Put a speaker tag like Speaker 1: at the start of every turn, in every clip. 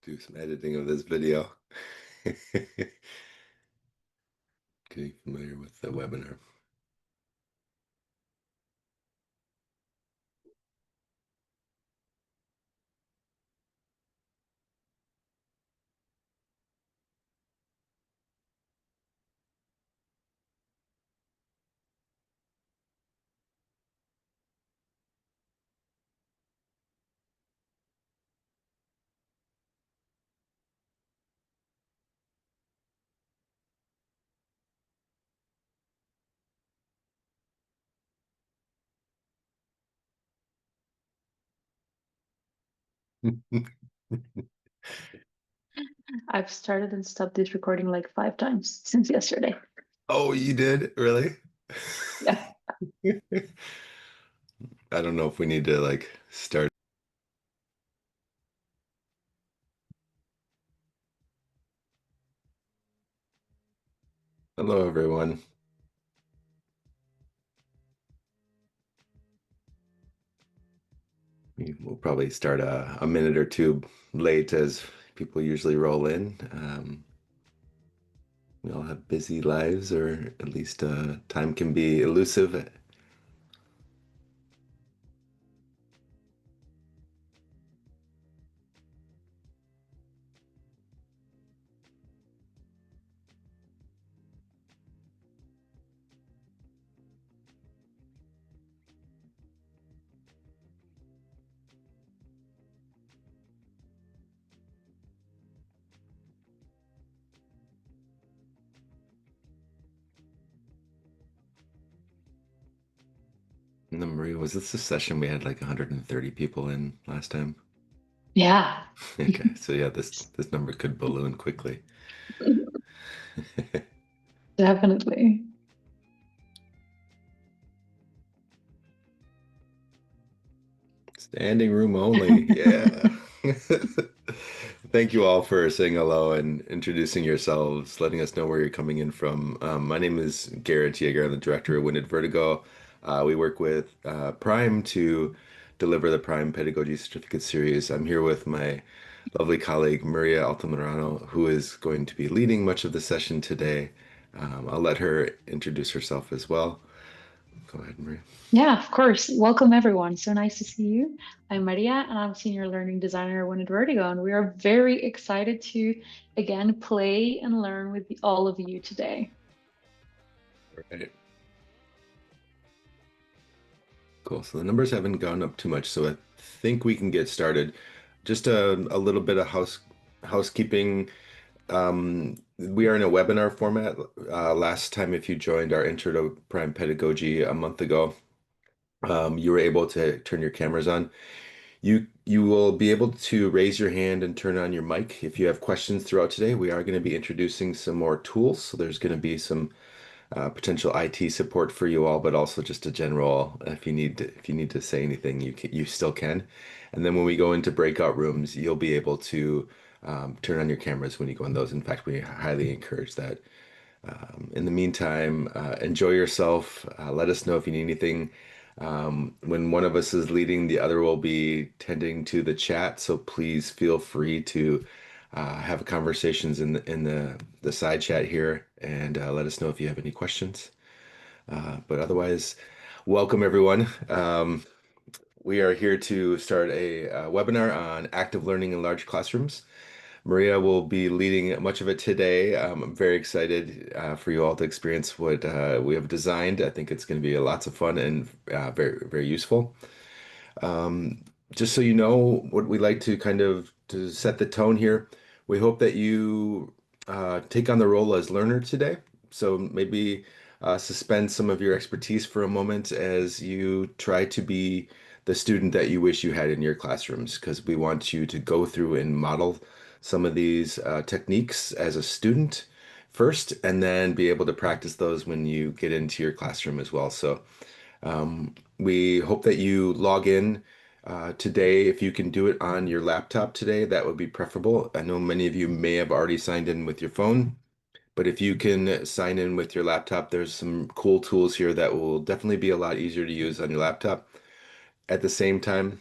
Speaker 1: Do some editing of this video. Getting familiar with the webinar.
Speaker 2: I've started and stopped this recording like 5 times since yesterday.
Speaker 1: Oh, you did? Really?
Speaker 2: Yeah.
Speaker 1: I don't know if we need to start. Hello, everyone. We'll probably start a minute or two late as people usually roll in. We all have busy lives, or at least time can be elusive. And then Maria, was this the session we had like 130 people in last time?
Speaker 2: Yeah.
Speaker 1: Okay, so yeah, this number could balloon quickly.
Speaker 2: Definitely.
Speaker 1: Standing room only. Yeah. Thank you all for saying hello and introducing yourselves, letting us know where you're coming in from. My name is Garrett Yeager. I'm the director of Winded Vertigo. We work with Prime to deliver the Prime Pedagogy Certificate Series. I'm here with my lovely colleague, Maria Altamirano, who is going to be leading much of the session today. I'll let her introduce herself as well. Go ahead, Maria.
Speaker 2: Yeah, of course. Welcome, everyone. So nice to see you. I'm Maria, and I'm Senior Learning Designer at Winded Vertigo, and we are very excited to again play and learn with all of you today.
Speaker 1: All right. Cool. So the numbers haven't gone up too much, so I think we can get started. Just a little bit of housekeeping. We are in a webinar format. Last time, if you joined our Intro to Prime Pedagogy a month ago, you were able to turn your cameras on. You will be able to raise your hand and turn on your mic if you have questions throughout today. We are going to be introducing some more tools, so there's going to be some potential IT support for you all, but also just a general, if you need to say anything, you still can. And then when we go into breakout rooms, you'll be able to turn on your cameras when you go in those. In fact, we highly encourage that. In the meantime, enjoy yourself. Let us know if you need anything. When one of us is leading, the other will be tending to the chat. So please feel free to have conversations in the side chat here and let us know if you have any questions. But otherwise, welcome everyone. We are here to start a webinar on active learning in large classrooms. Maria will be leading much of it today. I'm very excited for you all to experience what we have designed. I think it's going to be lots of fun and very, very useful. Just so you know, what we like to kind of to set the tone here, we hope that you take on the role as learner today. So maybe suspend some of your expertise for a moment as you try to be the student that you wish you had in your classrooms, because we want you to go through and model some of these techniques as a student first, and then be able to practice those when you get into your classroom as well. So we hope that you log in today. If you can do it on your laptop today, that would be preferable. I know many of you may have already signed in with your phone, but if you can sign in with your laptop, there's some cool tools here that will definitely be a lot easier to use on your laptop. At the same time,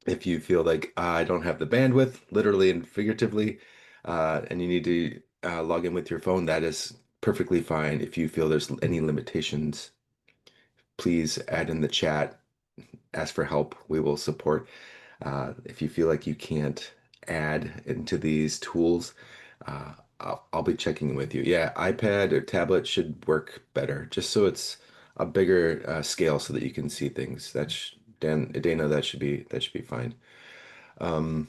Speaker 1: If you feel like I don't have the bandwidth, literally and figuratively, and you need to log in with your phone, that is perfectly fine. If you feel there's any limitations, please add in the chat, ask for help. We will support. If you feel like you can't add into these tools, I'll be checking in with you. Yeah, iPad or tablet should work better, just so it's a bigger scale so that you can see things. Dana, that should be fine. Um,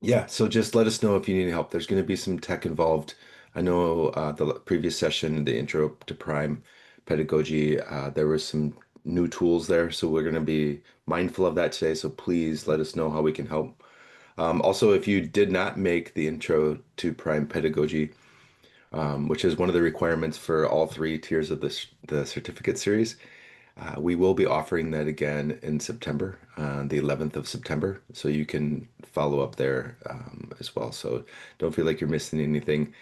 Speaker 1: yeah, so just let us know if you need help. There's going to be some tech involved. I know the previous session, the intro to Prime Pedagogy, there was some new tools there, so we're going to be mindful of that today. So please let us know how we can help. Also, if you did not make the intro to Prime Pedagogy, which is one of the requirements for all three tiers of the certificate series, we will be offering that again in September, the 11th of September. So you can follow up there as well. So don't feel like you're missing anything.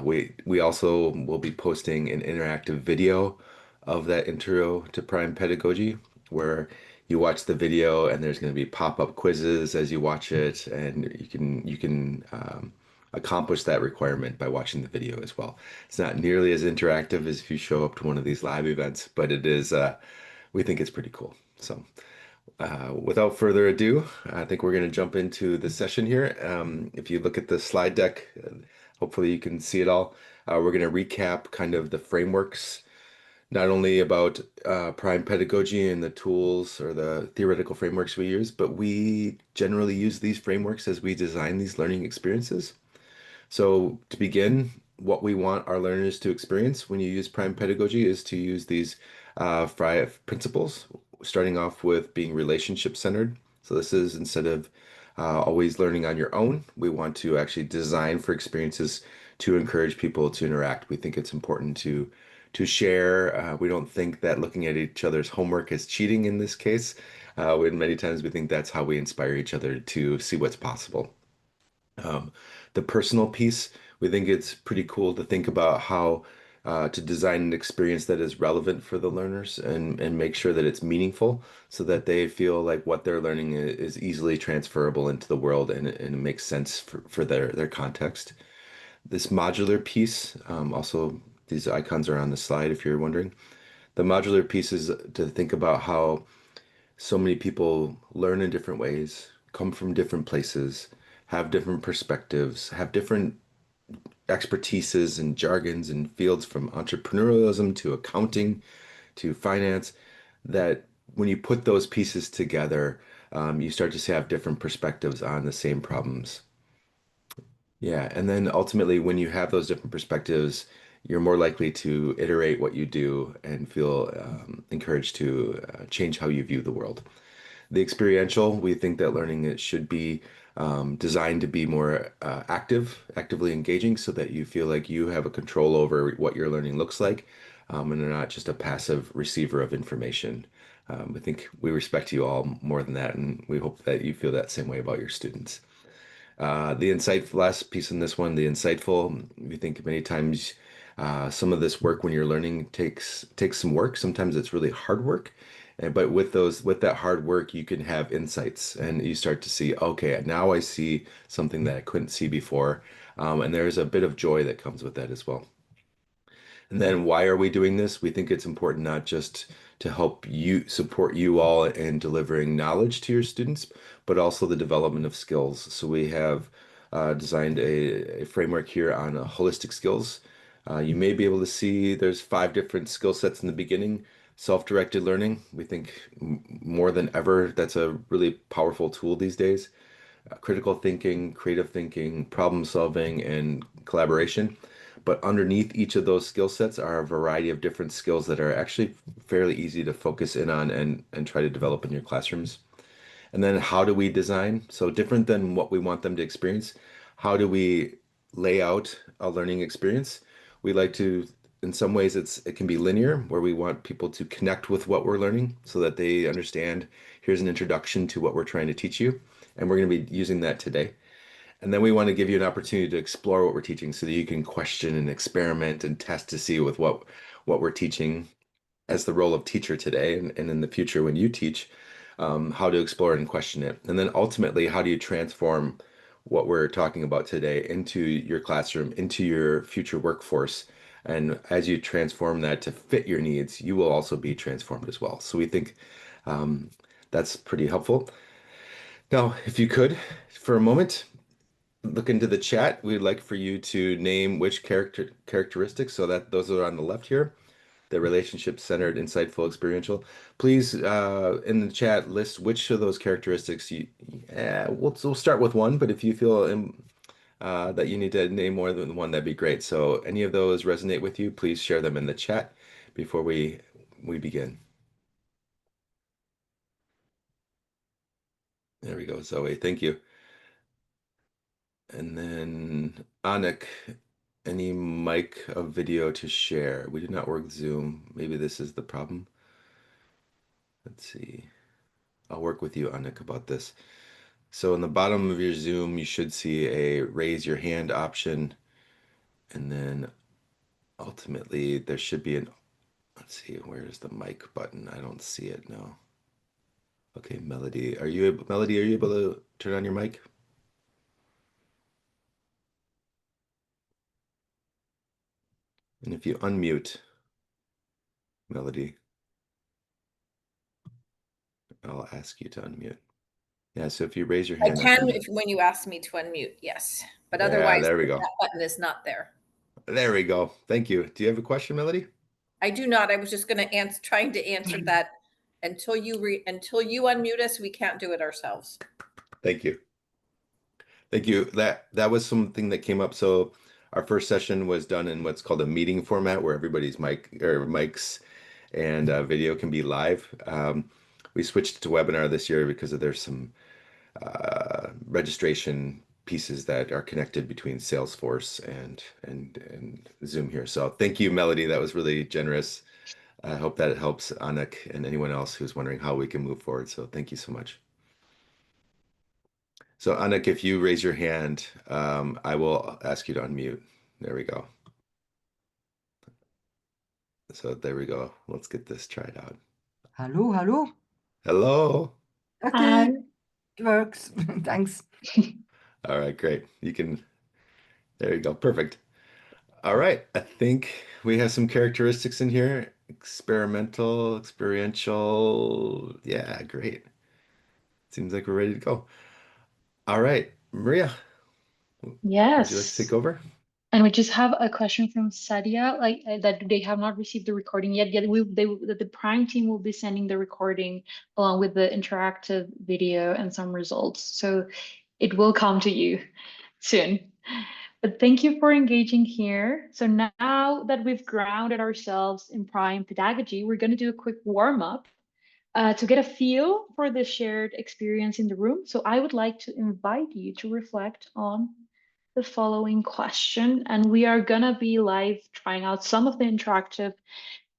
Speaker 1: We also will be posting an interactive video of that intro to Prime Pedagogy, where you watch the video and there's going to be pop-up quizzes as you watch it, and you can accomplish that requirement by watching the video as well. It's not nearly as interactive as if you show up to one of these live events, but it is. We think it's pretty cool. So. Without further ado, I think we're going to jump into the session here. If you look at the slide deck, hopefully you can see it all. We're going to recap kind of the frameworks, not only about prime pedagogy and the tools or the theoretical frameworks we use, but we generally use these frameworks as we design these learning experiences. So to begin, what we want our learners to experience when you use prime pedagogy is to use these five principles, starting off with being relationship centered. So this is instead of always learning on your own, we want to actually design for experiences to encourage people to interact. We think it's important to share. We don't think that looking at each other's homework is cheating in this case. Many times we think that's how we inspire each other to see what's possible. Um, the personal piece, we think it's pretty cool to think about how to design an experience that is relevant for the learners and make sure that it's meaningful so that they feel like what they're learning is easily transferable into the world and it makes sense for their context. This modular piece, also these icons are on the slide if you're wondering. The modular piece is to think about how so many people learn in different ways, come from different places, have different perspectives, have different expertises and jargons and fields from entrepreneurialism to accounting to finance, that when you put those pieces together, you start to have different perspectives on the same problems. Yeah, and then ultimately, when you have those different perspectives, you're more likely to iterate what you do and feel encouraged to change how you view the world. The experiential, we think that learning it should be designed to be more actively engaging, so that you feel like you have a control over what your learning looks like, and they're not just a passive receiver of information. I think we respect you all more than that, and we hope that you feel that same way about your students. The insightful last piece in this one, the insightful, we think many times some of this work when you're learning takes some work. Sometimes it's really hard work. But with that hard work, you can have insights and you start to see, okay, now I see something that I couldn't see before. And there's a bit of joy that comes with that as well. And then why are we doing this? We think it's important not just to help you support you all in delivering knowledge to your students, but also the development of skills. So we have designed a framework here on holistic skills. You may be able to see there's five different skill sets in the beginning. Self-directed learning, we think more than ever, that's a really powerful tool these days. Critical thinking, creative thinking, problem solving, and collaboration. But underneath each of those skill sets are a variety of different skills that are actually fairly easy to focus in on and try to develop in your classrooms. And then how do we design? So different than what we want them to experience, how do we lay out a learning experience? We like to, in some ways, it can be linear, where we want people to connect with what we're learning so that they understand, here's an introduction to what we're trying to teach you. And we're going to be using that today. And then we want to give you an opportunity to explore what we're teaching so that you can question and experiment and test to see with what we're teaching as the role of teacher today and in the future when you teach. how to explore and question it. And then ultimately, how do you transform what we're talking about today into your classroom, into your future workforce? And as you transform that to fit your needs, you will also be transformed as well. So we think um, that's pretty helpful. Now, if you could, for a moment, look into the chat. We'd like for you to name which characteristics, so that those are on the left here, the relationship centered, insightful, experiential. Please, in the chat, list which of those characteristics we'll start with one, but if you feel that you need to name more than one, that'd be great. So any of those resonate with you, please share them in the chat before we begin. There we go, Zoe. Thank you. And then Anik, any mic of video to share? We did not work Zoom. Maybe this is the problem. Let's see. I'll work with you, Anik, about this. So in the bottom of your Zoom, you should see a raise your hand option. And then ultimately there should be let's see, where's the mic button? I don't see it now. Okay, Melody, Melody, are you able to turn on your mic? And if you unmute Melody, I'll ask you to unmute. Yeah, so if you raise your
Speaker 3: I
Speaker 1: hand, I
Speaker 3: can
Speaker 1: can.
Speaker 3: if when you ask me to unmute, yes. But
Speaker 1: Yeah,
Speaker 3: otherwise,
Speaker 1: there we go.
Speaker 3: that button is not there.
Speaker 1: There we go. Thank you. Do you have a question, Melody?
Speaker 3: I do not. I was just going to answer, trying to answer that until until you unmute us, we can't do it ourselves.
Speaker 1: Thank you. Thank you. That was something that came up. So our first session was done in what's called a meeting format, where everybody's mics and video can be live. We switched to webinar this year because there's some registration pieces that are connected between Salesforce and Zoom here. So thank you, Melody. That was really generous. I hope that it helps Anik and anyone else who's wondering how we can move forward. So thank you so much. So Anik, if you raise your hand, I will ask you to unmute. There we go. So there we go. Let's get this tried out.
Speaker 4: Hello, hello.
Speaker 1: Hello.
Speaker 4: Okay, it works. Thanks.
Speaker 1: All right, great. There you go. Perfect. All right. I think we have some characteristics in here. Experimental, experiential. Yeah, great. Seems like we're ready to go. All right, Maria, would you like to take
Speaker 2: Yes.
Speaker 1: over?
Speaker 2: And we just have a question from Sadia, like that they have not received the recording yet. Yet the Prime team will be sending the recording along with the interactive video and some results. So it will come to you soon. But thank you for engaging here. So now that we've grounded ourselves in Prime pedagogy, we're going to do a quick warm up to get a feel for the shared experience in the room. So I would like to invite you to reflect on the following question, and we are gonna be live trying out some of the interactive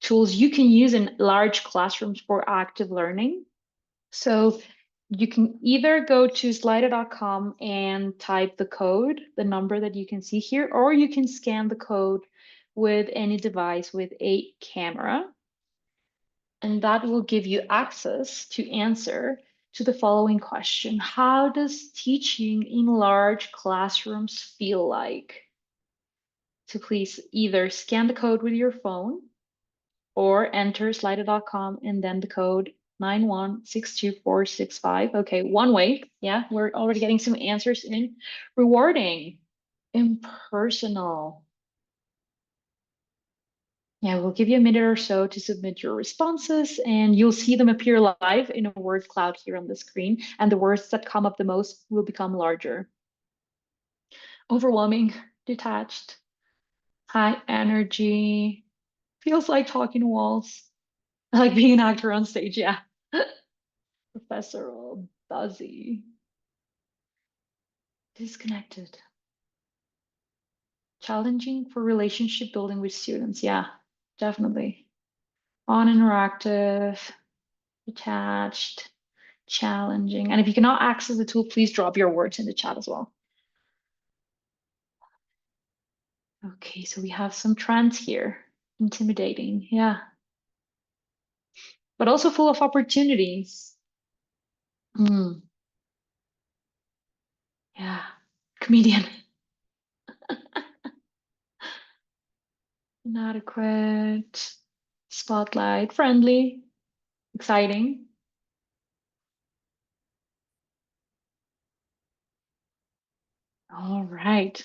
Speaker 2: tools you can use in large classrooms for active learning. So you can either go to slido.com and type the code, the number that you can see here, or you can scan the code with any device with a camera. And that will give you access to answer to the following question. How does teaching in large classrooms feel like? So please either scan the code with your phone or enter slido.com and then the code 9162465. Okay, one way. Yeah, we're already getting some answers in. Rewarding, impersonal. Yeah, we'll give you a minute or so to submit your responses and you'll see them appear live in a word cloud here on the screen. And the words that come up the most will become larger. Overwhelming, detached, high energy, feels like talking to walls, like being an actor on stage. Yeah. Professorial, buzzy, disconnected, challenging for relationship building with students. Yeah, definitely. On interactive, detached, challenging. And if you cannot access the tool, please drop your words in the chat as well. Okay, so we have some trends here. Intimidating, yeah. But also full of opportunities. Mm, yeah. Comedian. Inadequate. Spotlight. Friendly. Exciting. All right.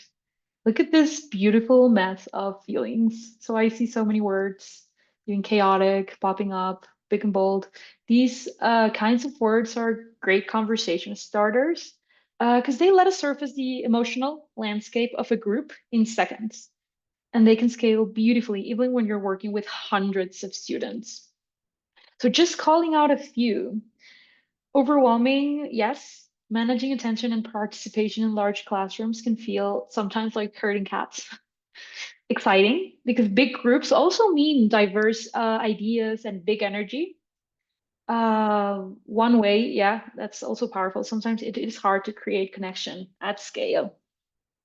Speaker 2: Look at this beautiful mess of feelings. So I see so many words, even chaotic, popping up, big and bold. These kinds of words are great conversation starters because they let us surface the emotional landscape of a group in seconds. And they can scale beautifully, even when you're working with hundreds of students. So just calling out a few. Overwhelming, yes. Managing attention and participation in large classrooms can feel sometimes like herding cats. Exciting because big groups also mean diverse ideas and big energy. One way, yeah, that's also powerful. Sometimes it is hard to create connection at scale.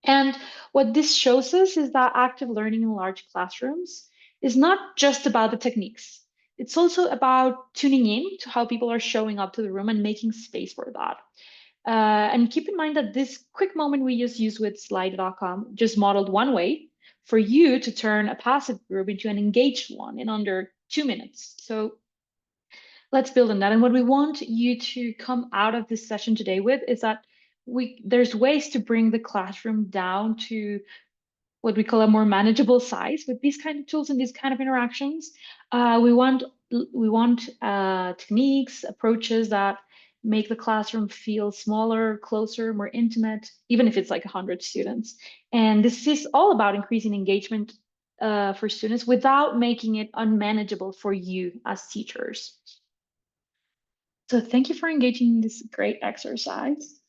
Speaker 2: And what this shows us is that active learning in large classrooms is not just about the techniques. It's also about tuning in to how people are showing up to the room and making space for that. And keep in mind that this quick moment we just used with slide.com just modeled one way for you to turn a passive group into an engaged one in under 2 minutes. So let's build on that. And what we want you to come out of this session today with is that there's ways to bring the classroom down to what we call a more manageable size with these kind of tools and these kind of interactions. We want techniques, approaches that make the classroom feel smaller, closer, more intimate, even if it's like 100 students. And this is all about increasing engagement for students without making it unmanageable for you as teachers. So thank you for engaging in this great exercise.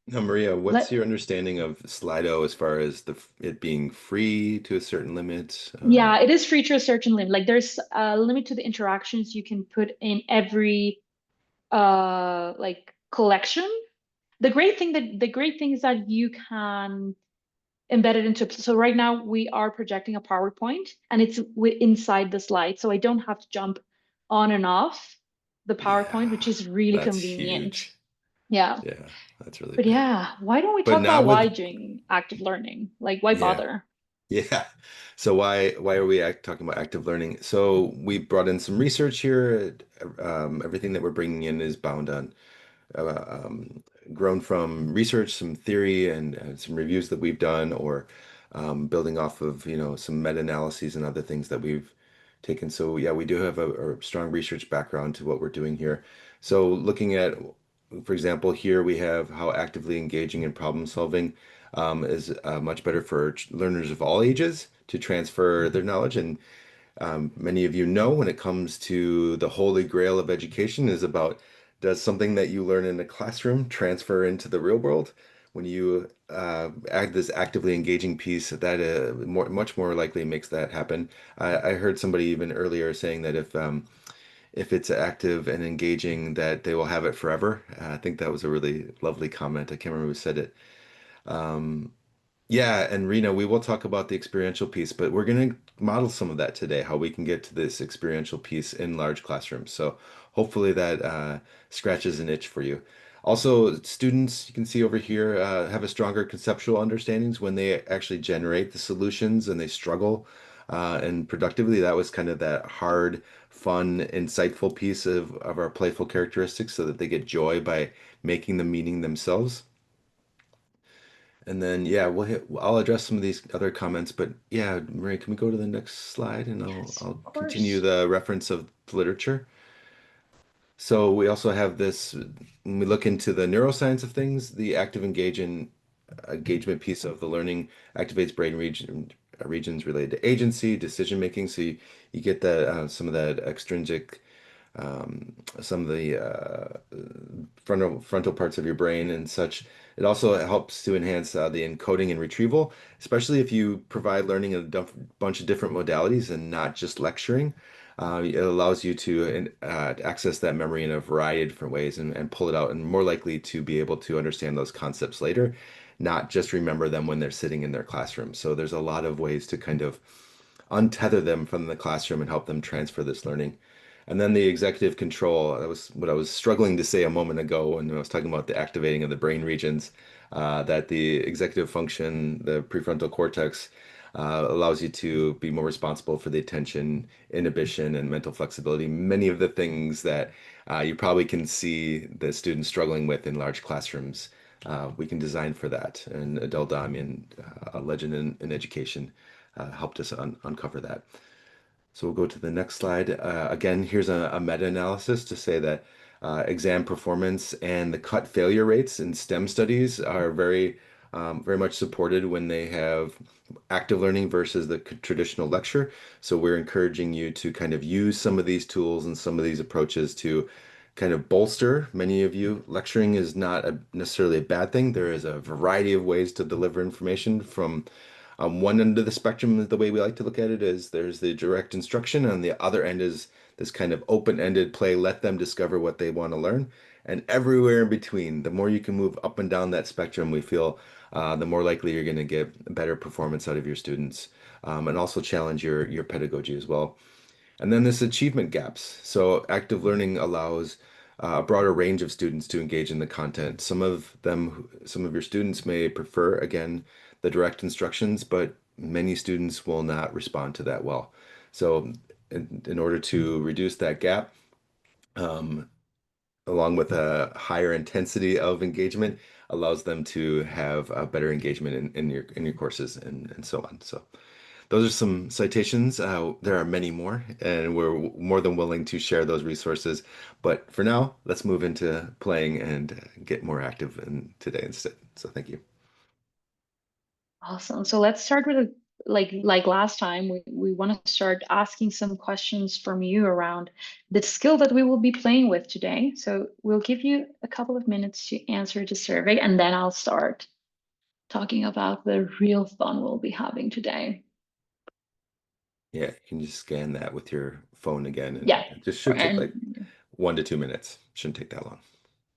Speaker 1: Now, Maria, what's
Speaker 2: Let
Speaker 1: your understanding of Slido as far as it being free to a certain limit?
Speaker 2: Yeah, it is free to a certain limit. Like there's a limit to the interactions you can put in every like collection. The great thing is that you can embed it into, so right now we are projecting a PowerPoint and it's inside the slide. So I don't have to jump on and off the PowerPoint,
Speaker 1: Yeah,
Speaker 2: which is really
Speaker 1: that's
Speaker 2: convenient.
Speaker 1: huge.
Speaker 2: Yeah.
Speaker 1: Yeah, that's really
Speaker 2: But
Speaker 1: big.
Speaker 2: yeah, why don't we
Speaker 1: But
Speaker 2: talk about
Speaker 1: not
Speaker 2: why
Speaker 1: with,
Speaker 2: doing active learning? Like why
Speaker 1: yeah,
Speaker 2: bother?
Speaker 1: yeah. So why are we talking about active learning? So we brought in some research here. Everything that we're bringing in is bound on uh, um, grown from research, some theory, and some reviews that we've done, or building off of some meta-analyses and other things that we've taken. So yeah, we do have a strong research background to what we're doing here. So looking at, for example, here we have how actively engaging in problem solving is much better for learners of all ages to transfer their knowledge. And many of you know when it comes to the holy grail of education is about, does something that you learn in a classroom transfer into the real world? When you add this actively engaging piece, that much more likely makes that happen. I heard somebody even earlier saying that if it's active and engaging, that they will have it forever. I think that was a really lovely comment. I can't remember who said it. Um, yeah, and Rena, we will talk about the experiential piece, but we're going to model some of that today, how we can get to this experiential piece in large classrooms. So hopefully that scratches an itch for you. Also, students, you can see over here, have a stronger conceptual understandings when they actually generate the solutions and they struggle and productively. That was kind of that hard, fun, insightful piece of our playful characteristics so that they get joy by making the meaning themselves. And then, yeah, I'll address some of these other comments, but yeah, Maria, can we go to the next slide and I'll
Speaker 2: Yes,
Speaker 1: I'll
Speaker 2: of
Speaker 1: continue
Speaker 2: course.
Speaker 1: the reference of literature. So we also have this, when we look into the neuroscience of things, the active engagement piece of the learning activates regions related to agency, decision making. So you get that some of that extrinsic some of the frontal parts of your brain and such. It also helps to enhance the encoding and retrieval, especially if you provide learning in a bunch of different modalities and not just lecturing. It allows you to access that memory in a variety of different ways and pull it out, and more likely to be able to understand those concepts later, not just remember them when they're sitting in their classroom. So there's a lot of ways to kind of untether them from the classroom and help them transfer this learning. And then the executive control, that was what I was struggling to say a moment ago when I was talking about the activating of the brain regions, that the executive function, the prefrontal cortex, allows you to be more responsible for the attention, inhibition, and mental flexibility. Many of the things that you probably can see the students struggling with in large classrooms, we can design for that. And Adele Damian, a legend in education, helped us uncover that. So we'll go to the next slide. Again, here's a meta-analysis to say that exam performance and the cut failure rates in STEM studies are very much supported when they have active learning versus the traditional lecture. So we're encouraging you to kind of use some of these tools and some of these approaches to kind of bolster many of you. Lecturing is not necessarily a bad thing. There is a variety of ways to deliver information from one end of the spectrum. The way we like to look at it is there's the direct instruction, and the other end is this kind of open-ended play, let them discover what they want to learn. And everywhere in between, the more you can move up and down that spectrum, we feel the more likely you're going to get better performance out of your students, and also challenge your pedagogy as well. And then this achievement gaps. So active learning allows a broader range of students to engage in the content. Some of your students may prefer, again, the direct instructions, but many students will not respond to that well. So in order to reduce that gap, um, along with a higher intensity of engagement, allows them to have a better engagement in your courses and so on. So those are some citations. There are many more, and we're more than willing to share those resources. But for now, let's move into playing and get more active today instead. So thank you.
Speaker 2: Awesome. So let's start with like last time, we want to start asking some questions from you around the skill that we will be playing with today. So we'll give you a couple of minutes to answer the survey, and then I'll start talking about the real fun we'll be having today.
Speaker 1: Yeah, you can just scan that with your phone again,
Speaker 2: Yeah.
Speaker 1: and it just should take like
Speaker 2: And
Speaker 1: 1 to 2 minutes. Shouldn't take that long.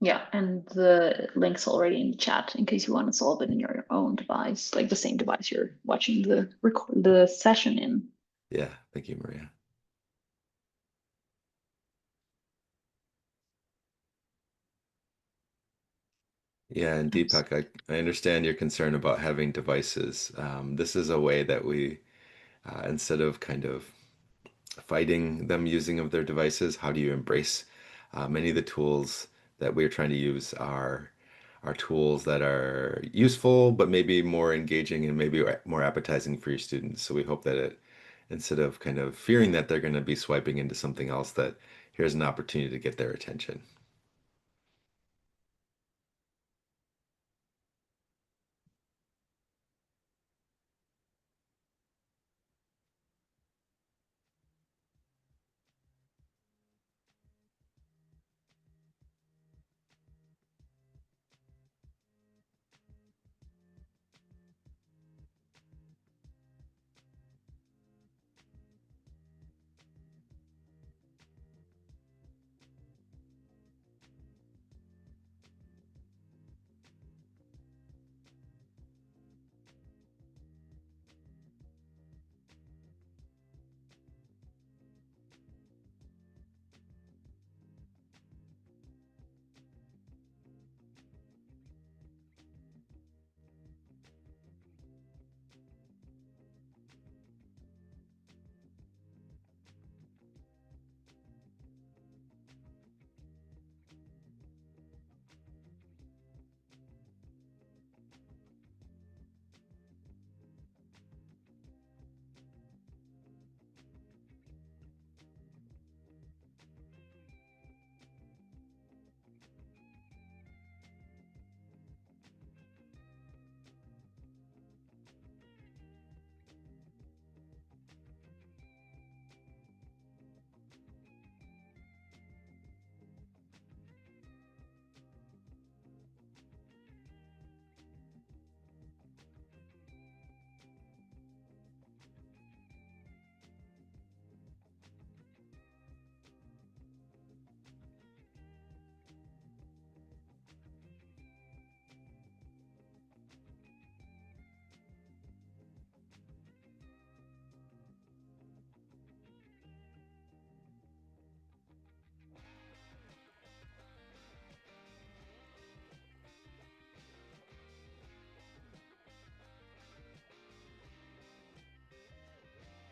Speaker 2: yeah, and the link's already in the chat in case you want to solve it in your own device, like the same device you're watching the session in.
Speaker 1: Yeah, thank you, Maria. Yeah, and
Speaker 2: Oops.
Speaker 1: Deepak, I understand your concern about having devices. This is a way that we, instead of kind of fighting them using of their devices, how do you embrace many of the tools that we're trying to use are tools that are useful, but maybe more engaging and maybe more appetizing for your students. So we hope that instead of kind of fearing that they're going to be swiping into something else, that here's an opportunity to get their attention.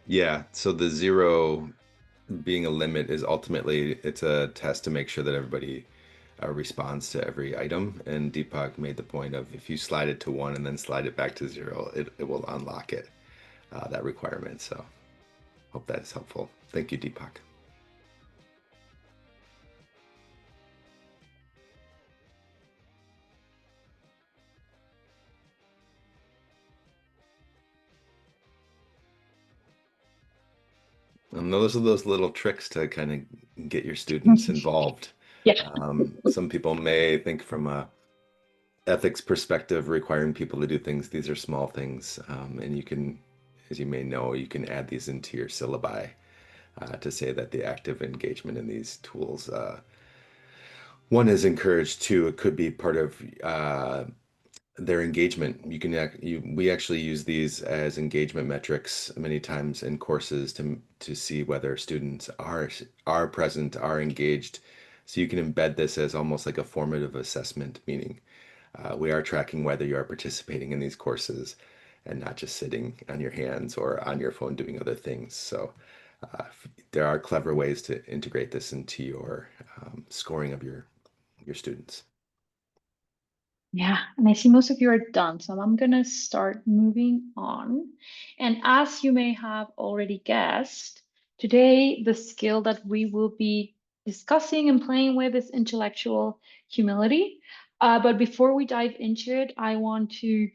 Speaker 1: Yeah, so the 0 being a limit is ultimately it's a test to make sure that everybody responds to every item. And Deepak made the point of if you slide it to 1 and then slide it back to 0, it will unlock it, that requirement. So hope that is helpful. Thank you, Deepak. And those are those little tricks to kind of get your students involved.
Speaker 2: Yeah.
Speaker 1: Some people may think from a ethics perspective, requiring people to do things, these are small things. And you can, as you may know, you can add these into your syllabi to say that the active engagement in these tools, one is encouraged, two, it could be part of their engagement. You can we actually use these as engagement metrics many times in courses to see whether students are present, are engaged. So you can embed this as almost like a formative assessment, meaning we are tracking whether you are participating in these courses and not just sitting on your hands or on your phone doing other things. So there are clever ways to integrate this into your scoring of your students.
Speaker 2: Yeah, and I see most of you are done, so I'm gonna start moving on. And as you may have already guessed, today the skill that we will be discussing and playing with is intellectual humility. But before we dive into it, I want to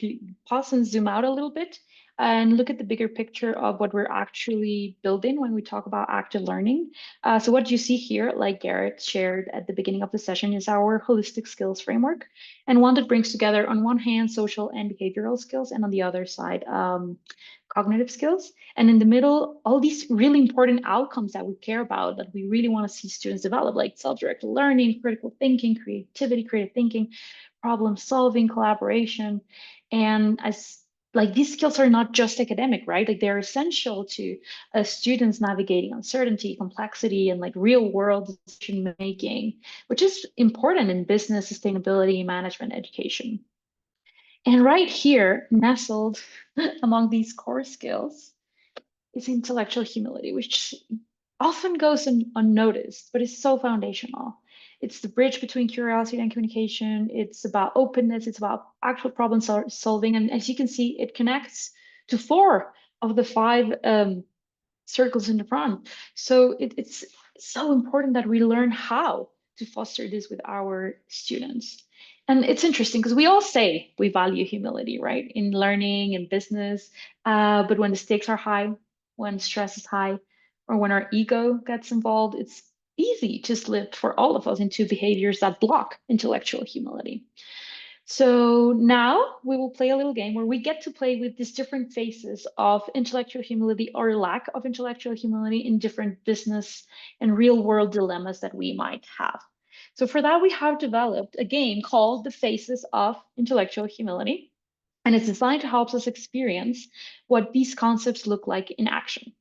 Speaker 2: pause and zoom out a little bit and look at the bigger picture of what we're actually building when we talk about active learning. So what you see here, like Garrett shared at the beginning of the session, is our holistic skills framework, and one that brings together, on one hand, social and behavioral skills, and on the other side, cognitive skills. And in the middle, all these really important outcomes that we care about, that we really want to see students develop, like self-directed learning, critical thinking, creativity, creative thinking, problem solving, collaboration. And as like these skills are not just academic, right? Like they're essential to students navigating uncertainty, complexity, and like real world decision making, which is important in business, sustainability, management, education. And right here, nestled among these core skills, is intellectual humility, which often goes unnoticed, but is so foundational. It's the bridge between curiosity and communication. It's about openness. It's about actual problem solving. And as you can see, it connects to 4 of the 5 circles in the front. So it's so important that we learn how to foster this with our students. And it's interesting because we all say we value humility, right? In learning and business. But when the stakes are high, when stress is high, or when our ego gets involved, it's easy to slip for all of us into behaviors that block intellectual humility. So now we will play a little game where we get to play with these different phases of intellectual humility or lack of intellectual humility in different business and real world dilemmas that we might have. So for that, we have developed a game called the Phases of Intellectual Humility. And it's designed to help us experience what these concepts look like in action.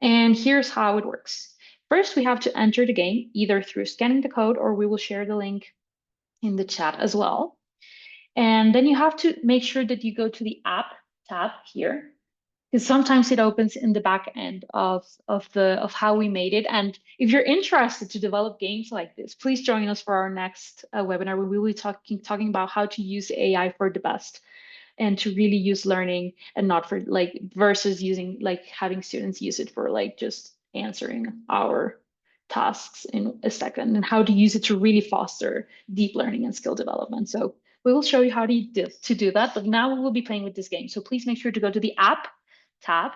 Speaker 2: And here's how it works. First, we have to enter the game either through scanning the code, or we will share the link in the chat as well. And then you have to make sure that you go to the app tab here, because sometimes it opens in the back end of how we made it. And if you're interested to develop games like this, please join us for our next webinar where we will be talking about how to use AI for the best and to really use learning and not for like versus using like having students use it for like just answering our tasks in a second, and how to use it to really foster deep learning and skill development. So we will show you how to do that, but now we will be playing with this game. So please make sure to go to the app tab,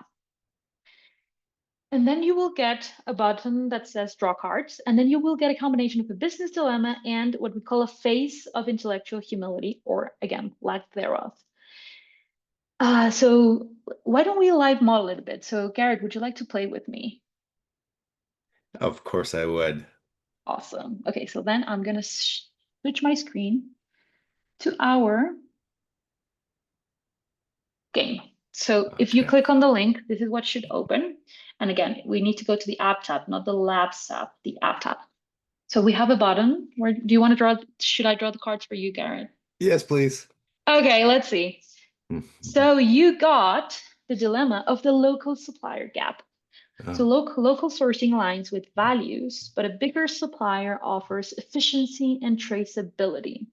Speaker 2: and then you will get a button that says draw cards, and then you will get a combination of a business dilemma and what we call a phase of intellectual humility, or again, lack thereof. So why don't we live model it a bit? So Garrett, would you like to play with me?
Speaker 1: Of course I would.
Speaker 2: Awesome. Okay, so then I'm gonna switch my screen to our game. So if you
Speaker 1: Okay.
Speaker 2: click on the link, this is what should open. And again, we need to go to the app tab, not the labs tab, the app tab. So we have a button. Where do you want to draw? Should I draw the cards for you, Garrett?
Speaker 1: Yes, please.
Speaker 2: Okay, let's see. So you got the dilemma of the local supplier gap. So
Speaker 1: Oh,
Speaker 2: local sourcing aligns with values, but a bigger supplier offers efficiency and traceability.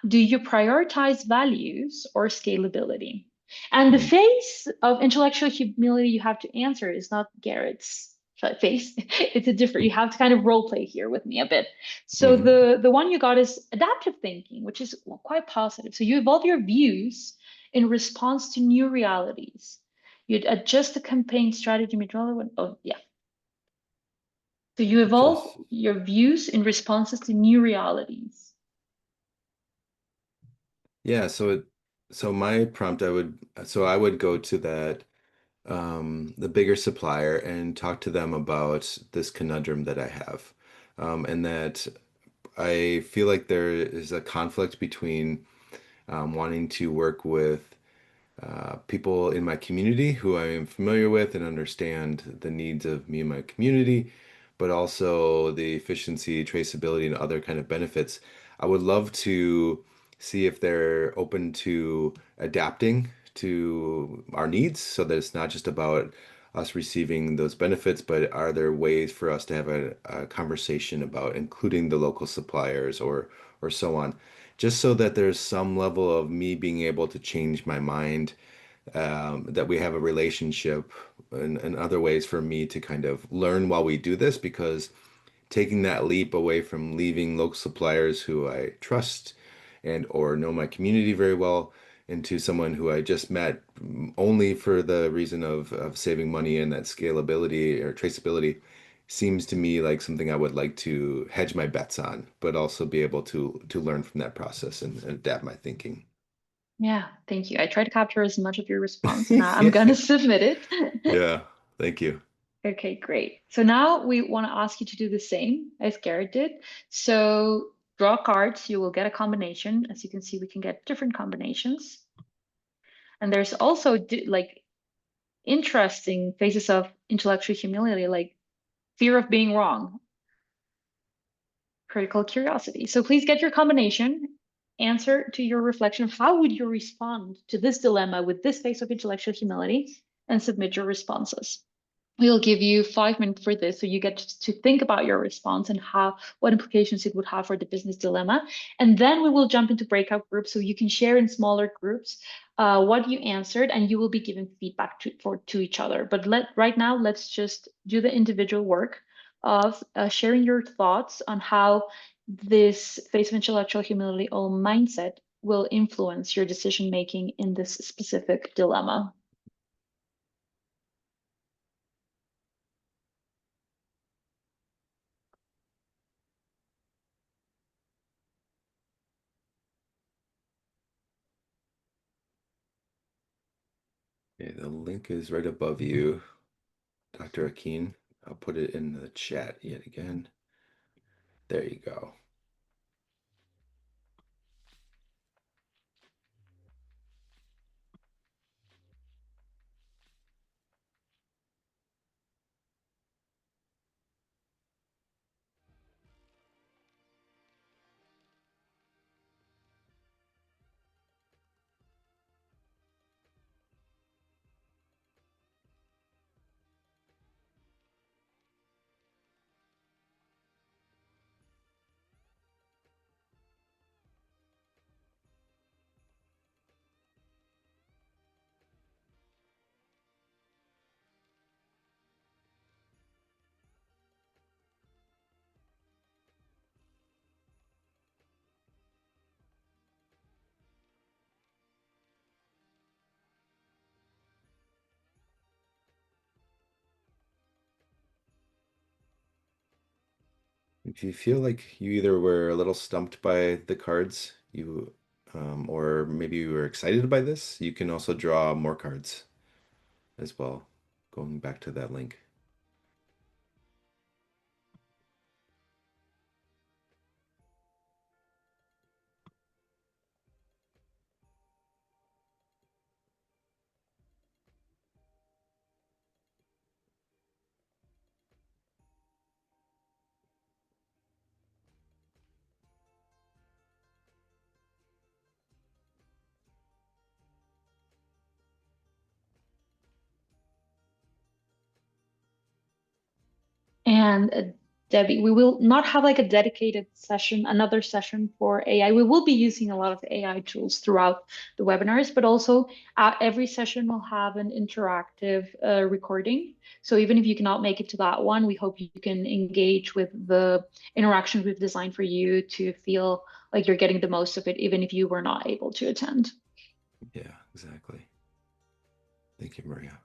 Speaker 2: Do you prioritize values or scalability? And the
Speaker 1: hmm,
Speaker 2: face of intellectual humility you have to answer is not Garrett's face. It's a different, you have to kind of role play here with me a bit. So
Speaker 1: hmm.
Speaker 2: the one you got is adaptive thinking, which is quite positive. So you evolve your views in response to new realities. You'd adjust the campaign strategy methodology. Oh, yeah. So you evolve
Speaker 1: Just
Speaker 2: your views in responses to new realities.
Speaker 1: yeah. So my prompt, I would go to that the bigger supplier and talk to them about this conundrum that I have, and that I feel like there is a conflict between wanting to work with people in my community who I am familiar with and understand the needs of me and my community, but also the efficiency, traceability, and other kind of benefits. I would love to see if they're open to adapting to our needs so that it's not just about us receiving those benefits, but are there ways for us to have a conversation about including the local suppliers or so on, just so that there's some level of me being able to change my mind, that we have a relationship and other ways for me to kind of learn while we do this, because taking that leap away from leaving local suppliers who I trust and or know my community very well into someone who I just met only for the reason of saving money and that scalability or traceability seems to me like something I would like to hedge my bets on, but also be able to learn from that process and adapt my thinking.
Speaker 2: Yeah, thank you. I tried to capture as much of your response and now I'm
Speaker 1: Yeah.
Speaker 2: gonna submit it.
Speaker 1: Yeah. Thank you.
Speaker 2: Okay, great. So now we want to ask you to do the same as Garrett did. So draw cards, you will get a combination. As you can see, we can get different combinations. And there's also like interesting phases of intellectual humility, like fear of being wrong, critical curiosity. So please get your combination, answer to your reflection of how would you respond to this dilemma with this phase of intellectual humility, and submit your responses. We'll give you 5 minutes for this, so you get to think about your response and how what implications it would have for the business dilemma. And then we will jump into breakout groups, so you can share in smaller groups what you answered, and you will be giving feedback to each other. But right now, let's just do the individual work of sharing your thoughts on how this phase of intellectual humility or mindset will influence your decision making in this specific dilemma.
Speaker 1: Okay, the link is right above you, Dr. Akin. I'll put it in the chat yet again. There you go. If you feel like you either were a little stumped by the cards, or maybe you were excited by this, you can also draw more cards as well, going back to that link.
Speaker 2: and Debbie. We will not have like a dedicated session, another session for AI. We will be using a lot of AI tools throughout the webinars, but also every session will have an interactive recording. So even if you cannot make it to that one, we hope you can engage with the interactions we've designed for you to feel like you're getting the most of it, even if you were not able to attend.
Speaker 1: Yeah, exactly. Thank you, Maria.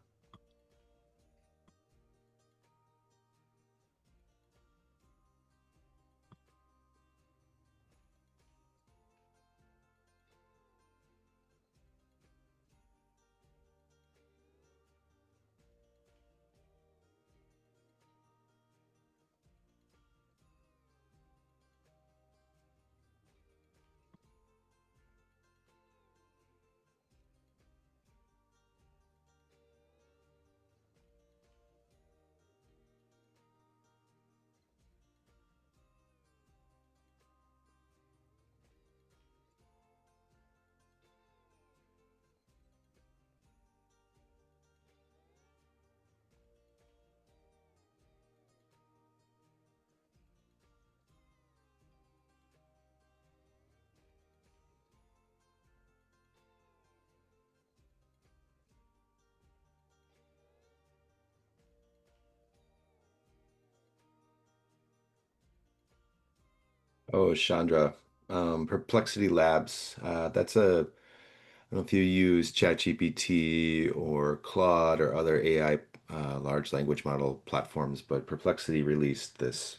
Speaker 1: Oh, Chandra, Perplexity Labs. That's a, I don't know if you use ChatGPT or Claude or other AI large language model platforms, but Perplexity released this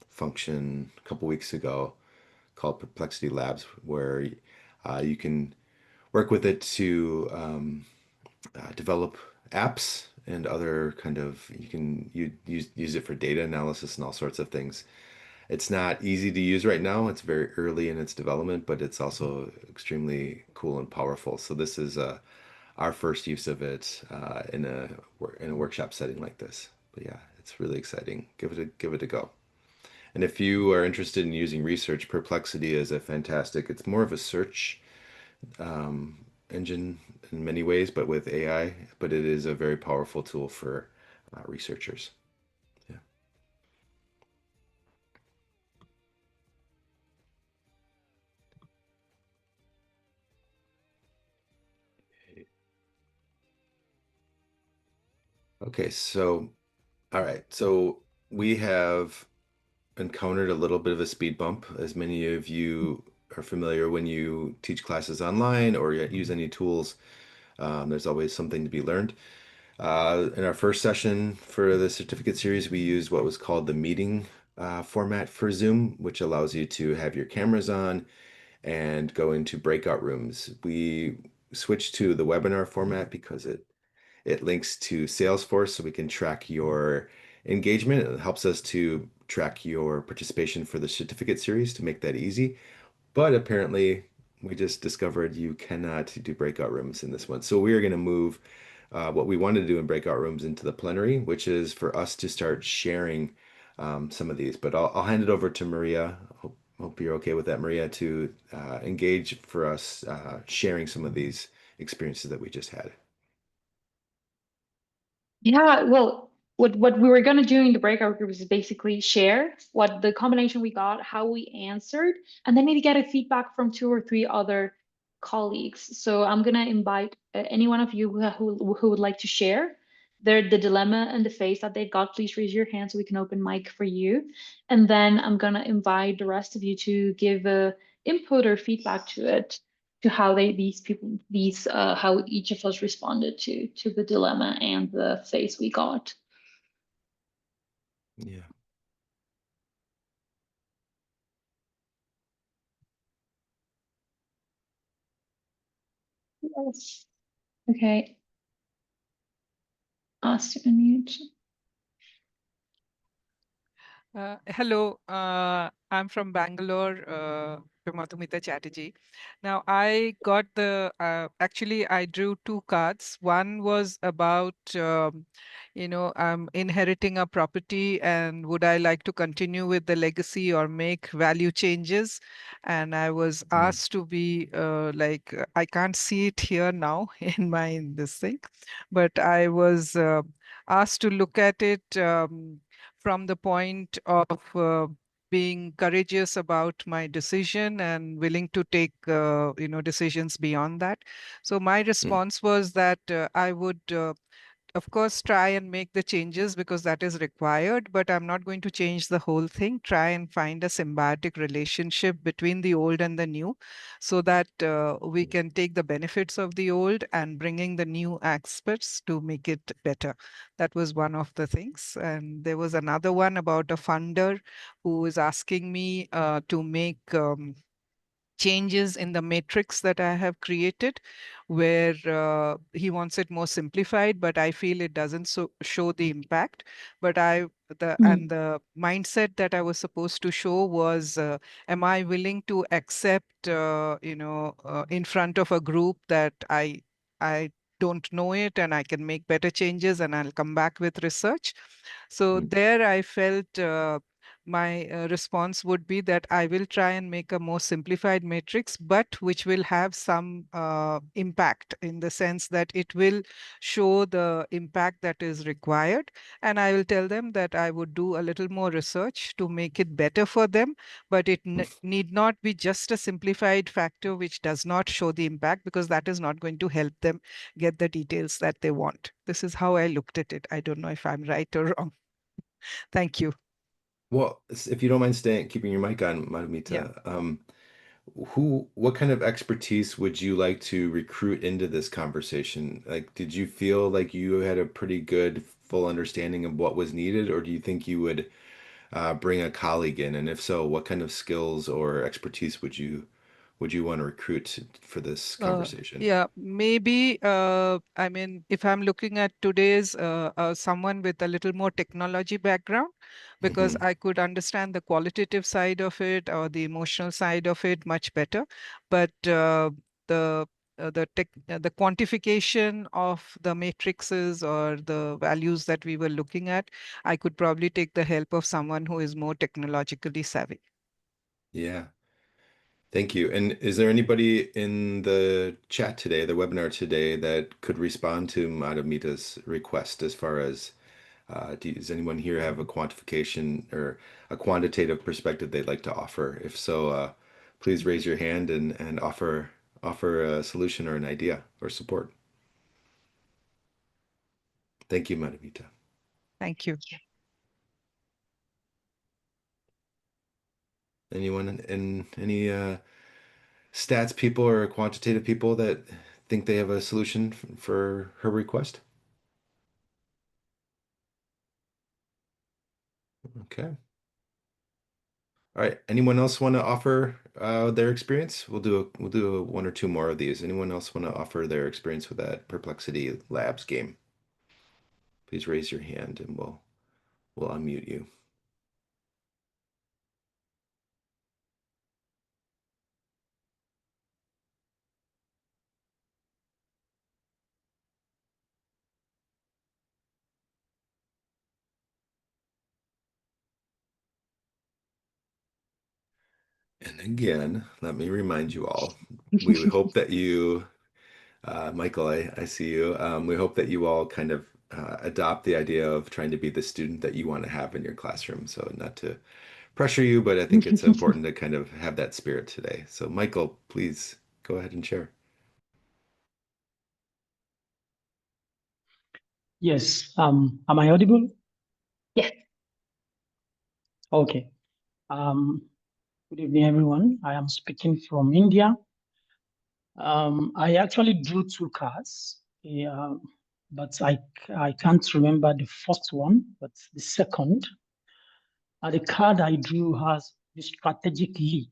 Speaker 1: function a couple weeks ago called Perplexity Labs, where you can work with it to develop apps and other kind of, you can use it for data analysis and all sorts of things. It's not easy to use right now. It's very early in its development, but it's also extremely cool and powerful. So this is our first use of it in a workshop setting like this. But yeah, it's really exciting. Give it a go. And if you are interested in using research, Perplexity is a fantastic. It's more of a search engine in many ways, but with AI. But it is a very powerful tool for researchers. Yeah. Okay, so all right, so we have encountered a little bit of a speed bump, as many of you are familiar when you teach classes online or use any tools. There's always something to be learned. In our first session for the certificate series, we used what was called the meeting format for Zoom, which allows you to have your cameras on and go into breakout rooms. We switched to the webinar format because it links to Salesforce so we can track your engagement. It helps us to track your participation for the certificate series to make that easy. But apparently, we just discovered you cannot do breakout rooms in this one. So we are going to move what we wanted to do in breakout rooms into the plenary, which is for us to start sharing some of these. But I'll hand it over to Maria. Hope you're okay with that, Maria, to engage for us sharing some of these experiences that we just had.
Speaker 2: Yeah, well, what we were gonna do in the breakout groups is basically share what the combination we got, how we answered, and then maybe get a feedback from two or three other colleagues. So I'm gonna invite any one of you who would like to share the dilemma and the phase that they've got. Please raise your hand so we can open mic for you. And then I'm gonna invite the rest of you to give input or feedback to it, to how how each of us responded to the dilemma and the phase we got.
Speaker 1: Yeah.
Speaker 2: Yes. Okay. Ask to unmute.
Speaker 5: Hello, I'm from Bangalore, Madhumita Chatterjee. Now, I got actually, I drew two cards. One was about, I'm inheriting a property and would I like to continue with the legacy or make value changes? And I was asked to be I can't see it here now this thing, but I was asked to look at it. from the point of being courageous about my decision and willing to take decisions beyond that. So my
Speaker 1: Mm.
Speaker 5: response was that I would of course try and make the changes because that is required, but I'm not going to change the whole thing. Try and find a symbiotic relationship between the old and the new so that we can take the benefits of the old and bringing the new aspects to make it better. That was one of the things. And there was another one about a funder who was asking me to make changes in the matrix that I have created, where he wants it more simplified, but I feel it doesn't show the impact. But
Speaker 2: Mm.
Speaker 5: and the mindset that I was supposed to show was, am I willing to accept, in front of a group that I don't know it and I can make better changes and I'll come back with research. So
Speaker 1: Mm.
Speaker 5: there I felt my response would be that I will try and make a more simplified matrix, but which will have some impact in the sense that it will show the impact that is required. And I will tell them that I would do a little more research to make it better for them, but it need not be just a simplified factor which does not show the impact, because that is not going to help them get the details that they want. This is how I looked at it. I don't know if I'm right or wrong. Thank you.
Speaker 1: Well, if you don't mind keeping your mic on,
Speaker 5: Yeah.
Speaker 1: Madhumita, what kind of expertise would you like to recruit into this conversation? Like, did you feel like you had a pretty good full understanding of what was needed, or do you think you would bring a colleague in? And if so, what kind of skills or expertise would you want to recruit for this conversation?
Speaker 5: Yeah, maybe. I mean, if I'm looking at today's someone with a little more technology background, because
Speaker 1: Hmm.
Speaker 5: I could understand the qualitative side of it or the emotional side of it much better. But the the quantification of the matrices or the values that we were looking at, I could probably take the help of someone who is more technologically savvy.
Speaker 1: Yeah. Thank you. And is there anybody in the chat today, the webinar today, that could respond to Madhumita's request as far as does anyone here have a quantification or a quantitative perspective they'd like to offer? If so, please raise your hand and offer a solution or an idea or support. Thank you, Madhumita.
Speaker 5: Thank you.
Speaker 1: Anyone in any stats people or quantitative people that think they have a solution for her request? Okay. All right. Anyone else want to offer their experience? We'll do one or two more of these. Anyone else want to offer their experience with that Perplexity Labs game? Please raise your hand and we'll unmute you. And again, let me remind you all, we hope that you, Michael, I see you. We hope that you all kind of adopt the idea of trying to be the student that you want to have in your classroom. So not to pressure you, but I think it's important to kind of have that spirit today. So Michael, please go ahead and share.
Speaker 6: Yes. Am I audible?
Speaker 2: Yes.
Speaker 6: Okay. Good evening, everyone. I am speaking from India. I actually drew two cards, but I can't remember the first one, but the second. The card I drew has the strategic lead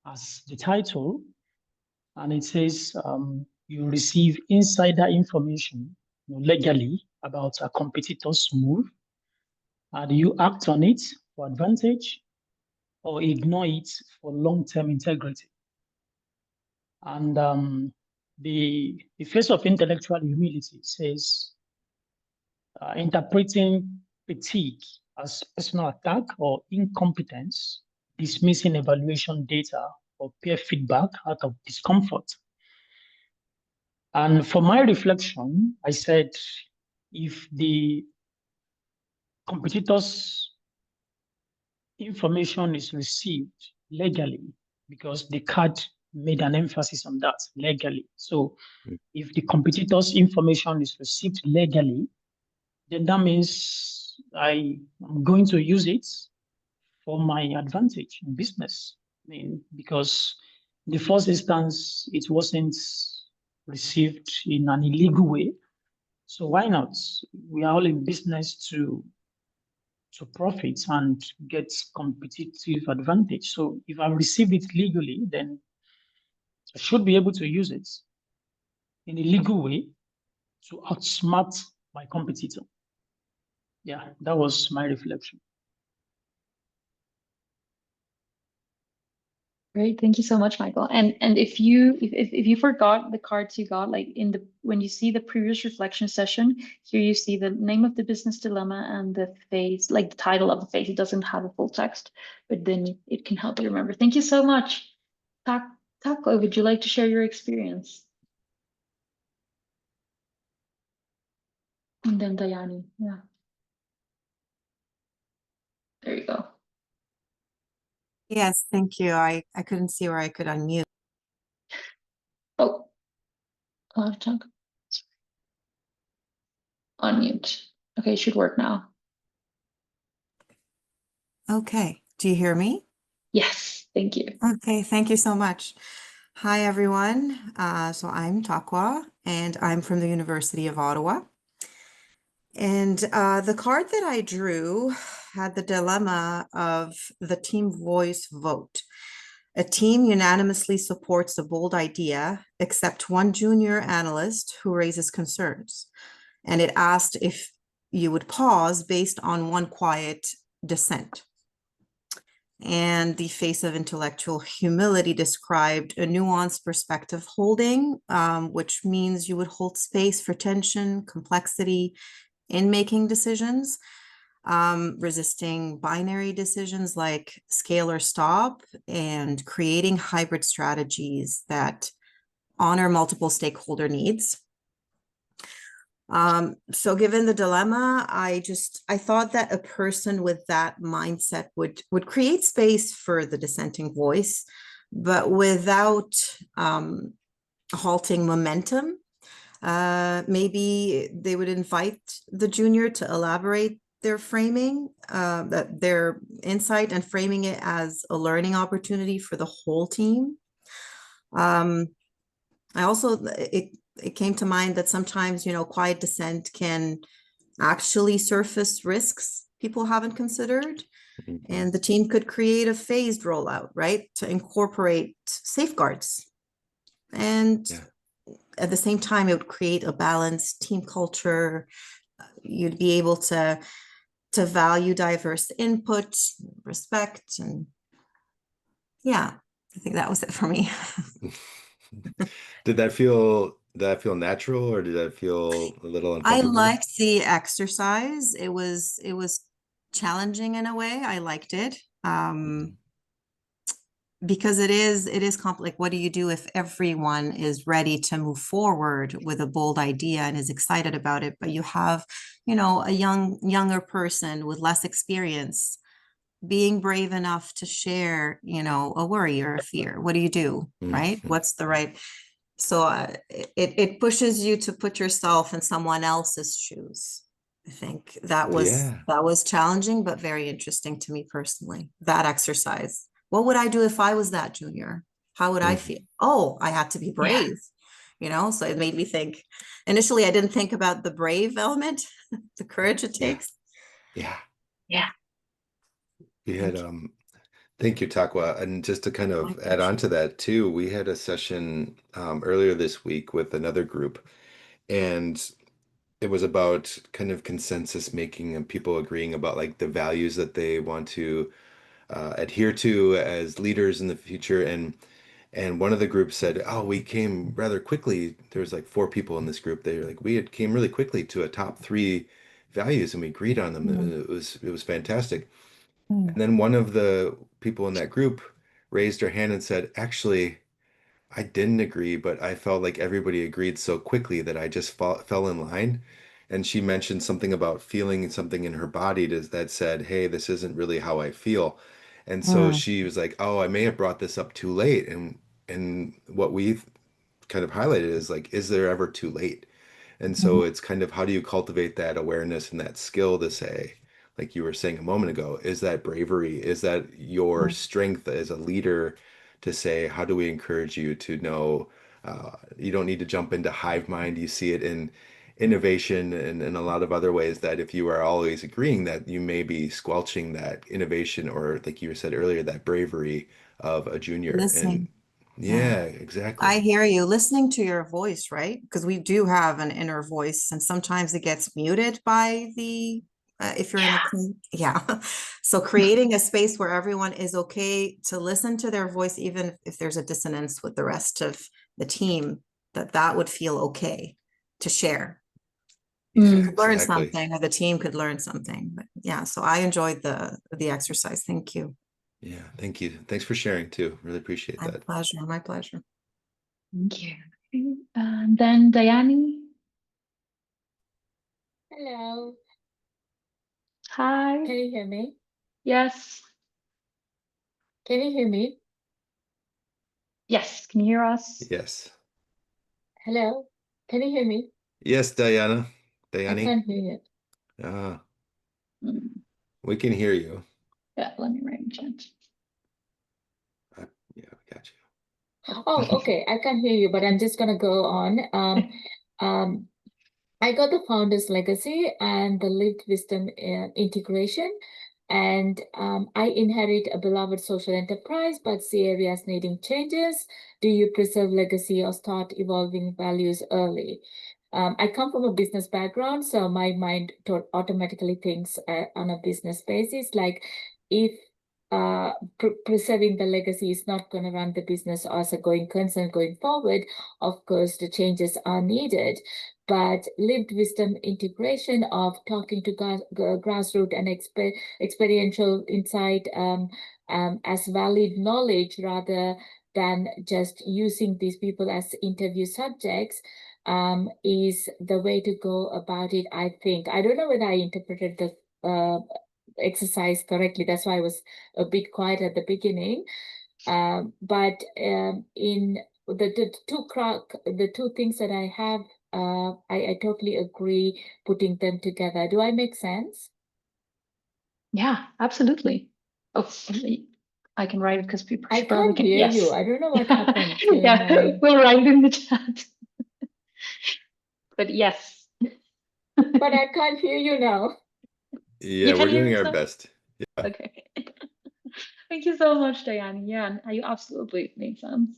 Speaker 6: as the title, and it says you receive insider information legally about a competitor's move. Do you act on it for advantage or ignore it for long-term integrity? And the face of intellectual humility says interpreting fatigue as personal attack or incompetence, dismissing evaluation data or peer feedback out of discomfort. And for my reflection, I said, if the competitors' information is received legally, because the card made an emphasis on that, legally. So if the competitor's information is received legally, then that means I am going to use it for my advantage in business. I mean, because in the first instance, it wasn't received in an illegal way. So why not? We are all in business to profit and get competitive advantage. So if I receive it legally, then I should be able to use it in a legal way to outsmart my competitor. Yeah, that was my reflection.
Speaker 2: Great, thank you so much, Michael. And if you forgot the cards you got, like in the when you see the previous reflection session, here you see the name of the business dilemma and the phase, like the title of the phase. It doesn't have a full text, but then it can help you remember. Thank you so much. Taco, would you like to share your experience? And then Dayani, yeah. There you go.
Speaker 7: Yes, thank you. I couldn't see where I could unmute.
Speaker 2: Oh, talk. Unmute. Okay, it should work now.
Speaker 7: Okay, do you hear me?
Speaker 2: Yes, thank you.
Speaker 7: Okay, thank you so much. Hi, everyone. So I'm Takwa, and I'm from the University of Ottawa. And the card that I drew had the dilemma of the team voice vote. A team unanimously supports a bold idea, except one junior analyst who raises concerns. And it asked if you would pause based on one quiet dissent. And the face of intellectual humility described a nuanced perspective holding, which means you would hold space for tension, complexity in making decisions, resisting binary decisions like scale or stop, and creating hybrid strategies that honor multiple stakeholder needs. So given the dilemma, I thought that a person with that mindset would create space for the dissenting voice, but without halting momentum. Maybe they would invite the junior to elaborate their framing, their insight, and framing it as a learning opportunity for the whole team. I also, it came to mind that sometimes, quiet dissent can actually surface risks people haven't considered. And the team could create a phased rollout, right, to incorporate safeguards. And at the same time, it would create a balanced team culture. You'd be able to value diverse input, respect, and yeah, I think that was it for me.
Speaker 1: Did that feel natural, or did that feel a little
Speaker 7: I
Speaker 1: uncomfortable?
Speaker 7: liked the exercise. It was challenging in a way. I liked it. Because it is complex. Like, what do you do if everyone is ready to move forward with a bold idea and is excited about it, but you have, a younger person with less experience being brave enough to share, a worry or a fear? What do you do, right? What's the right? So it pushes you to put yourself in someone else's shoes. I think that was challenging, but very interesting to me personally, that exercise. What would I do if I was that junior? How would I feel? Oh, I had to be brave, so it made me think. Initially, I didn't think about the brave element, the courage it takes.
Speaker 2: Yeah.
Speaker 1: We had, thank you, Takwa. And just to kind of add on to that too, we had a session earlier this week with another group, and it was about kind of consensus making and people agreeing about like the values that they want to adhere to as leaders in the future. And one of the groups said, "Oh, we came rather quickly." There was like 4 people in this group. They were like, "We came really quickly to a top 3 values, and we agreed on them. And it was fantastic." And then one of the people in that group raised her hand and said, "Actually, I didn't agree, but I felt like everybody agreed so quickly that I just fell in line." and she mentioned something about feeling something in her body that said, "Hey, this isn't really how I feel." And so
Speaker 7: Mm,
Speaker 1: she was like, "Oh, I may have brought this up too late." And what we kind of highlighted is like, is there ever too late? And
Speaker 7: mhm,
Speaker 1: so it's kind of how do you cultivate that awareness and that skill to say, like you were saying a moment ago, is that bravery? Is that your
Speaker 7: mm.
Speaker 1: strength as a leader to say, how do we encourage you to know you don't need to jump into hive mind? You see it in innovation and in a lot of other ways that if you are always agreeing that you may be squelching that innovation or like you said earlier, that bravery of a junior. And
Speaker 7: Listening. Yeah.
Speaker 1: yeah,
Speaker 7: I
Speaker 1: exactly.
Speaker 7: hear you listening to your voice, right? Because we do have an inner voice, and sometimes it gets muted by the if you're in a yeah. So creating a space where everyone is okay to listen to their voice, even if there's a dissonance with the rest of the team, that would feel okay to share. You
Speaker 1: Yeah,
Speaker 2: Mm.
Speaker 7: could learn
Speaker 1: exactly.
Speaker 7: something, or the team could learn something. But yeah, so I enjoyed the exercise. Thank you.
Speaker 1: Yeah, thank you. Thanks for sharing too. Really appreciate
Speaker 7: My
Speaker 1: that.
Speaker 7: pleasure. My pleasure.
Speaker 2: Thank you. And then Diane.
Speaker 8: Hello,
Speaker 2: Hi.
Speaker 8: can you hear me?
Speaker 2: Yes.
Speaker 8: Can you hear me?
Speaker 2: Yes. Can you hear us?
Speaker 1: Yes.
Speaker 8: Hello, can you hear me?
Speaker 1: Yes, Diana.
Speaker 8: I
Speaker 1: Diane.
Speaker 8: can't hear it.
Speaker 1: Ah,
Speaker 2: Mm.
Speaker 1: we can hear you.
Speaker 2: Yeah, let me write in chat.
Speaker 1: Uh, yeah, we got
Speaker 8: Oh, okay, I can't hear you, but I'm just gonna go on. Um, I got the founder's legacy and the lived wisdom integration. And I inherit a beloved social enterprise, but see areas needing changes. Do you preserve legacy or start evolving values early? I come from a business background, so my mind automatically thinks on a business basis. Like if preserving the legacy is not going to run the business as a going concern going forward, of course, the changes are needed. But lived wisdom integration of talking to grassroots and experiential insight as valid knowledge rather than just using these people as interview subjects is the way to go about it, I think. I don't know whether I interpreted the exercise correctly. That's why I was a bit quiet at the beginning. But in the two things that I have, I totally agree putting them together. Do I make sense?
Speaker 2: Yeah, absolutely. Oh, I can write it because people
Speaker 8: I
Speaker 2: should probably
Speaker 8: can't
Speaker 2: can.
Speaker 8: hear you.
Speaker 2: Yes.
Speaker 8: I don't know what happened to
Speaker 2: Yeah,
Speaker 8: my,
Speaker 2: we'll write it in the chat. But yes.
Speaker 8: but I can't hear you now.
Speaker 1: you.
Speaker 2: You
Speaker 1: Yeah,
Speaker 2: can
Speaker 1: we're
Speaker 2: hear
Speaker 1: doing our
Speaker 2: yourself?
Speaker 1: best. Yeah.
Speaker 2: Okay. Thank you so much, Diane. Yeah, you absolutely made sense.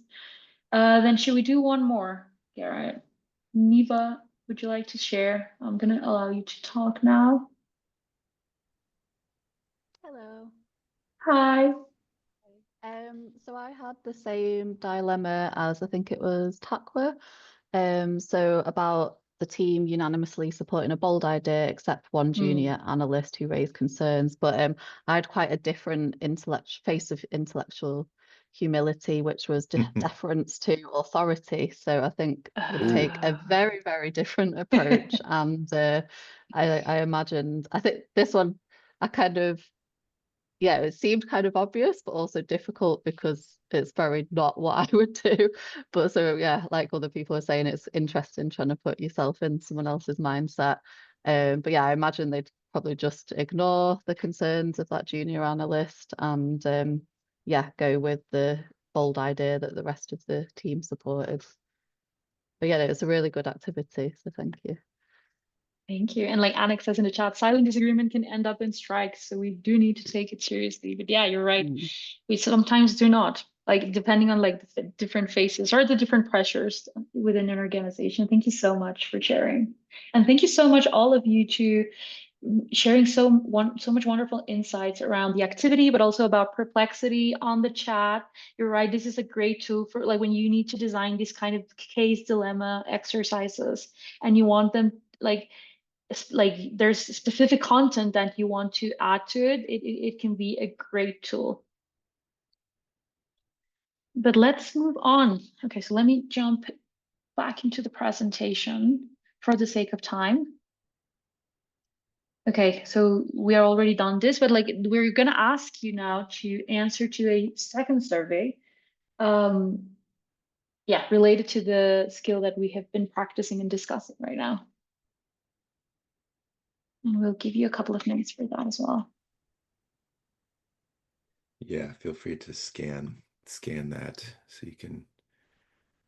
Speaker 2: Then should we do one more? Garrett. Neva, would you like to share? I'm gonna allow you to talk now.
Speaker 9: Hello.
Speaker 2: Hi.
Speaker 9: So I had the same dilemma as I think it was Takwa. So about the team unanimously supporting a bold idea, except one
Speaker 2: Mm.
Speaker 9: junior analyst who raised concerns. But I had quite a different face of intellectual humility, which was deference to authority. So I think would take a very, very different approach. And I imagined, I think this one, I kind of yeah, it seemed kind of obvious, but also difficult because it's very not what I would do. But so yeah, like other people are saying, it's interesting trying to put yourself in someone else's mindset. But yeah, I imagine they'd probably just ignore the concerns of that junior analyst and yeah, go with the bold idea that the rest of the team supported. But yeah, it was a really good activity, so thank you.
Speaker 2: Thank you. And like Annick says in the chat, silent disagreement can end up in strikes. So we do need to take it seriously. But yeah, you're right. We sometimes do not, like depending on like the different phases or the different pressures within an organization. Thank you so much for sharing. And thank you so much, all of you, to sharing so much wonderful insights around the activity, but also about perplexity on the chat. You're right. This is a great tool for like when you need to design these kind of case dilemma exercises and you want them like there's specific content that you want to add to it, it can be a great tool. But let's move on. Okay, so let me jump back into the presentation for the sake of time. Okay, so we are already done this, but like we're gonna ask you now to answer to a second survey. Yeah, related to the skill that we have been practicing and discussing right now. And we'll give you a couple of minutes for that as well.
Speaker 1: Yeah, feel free to scan that so you can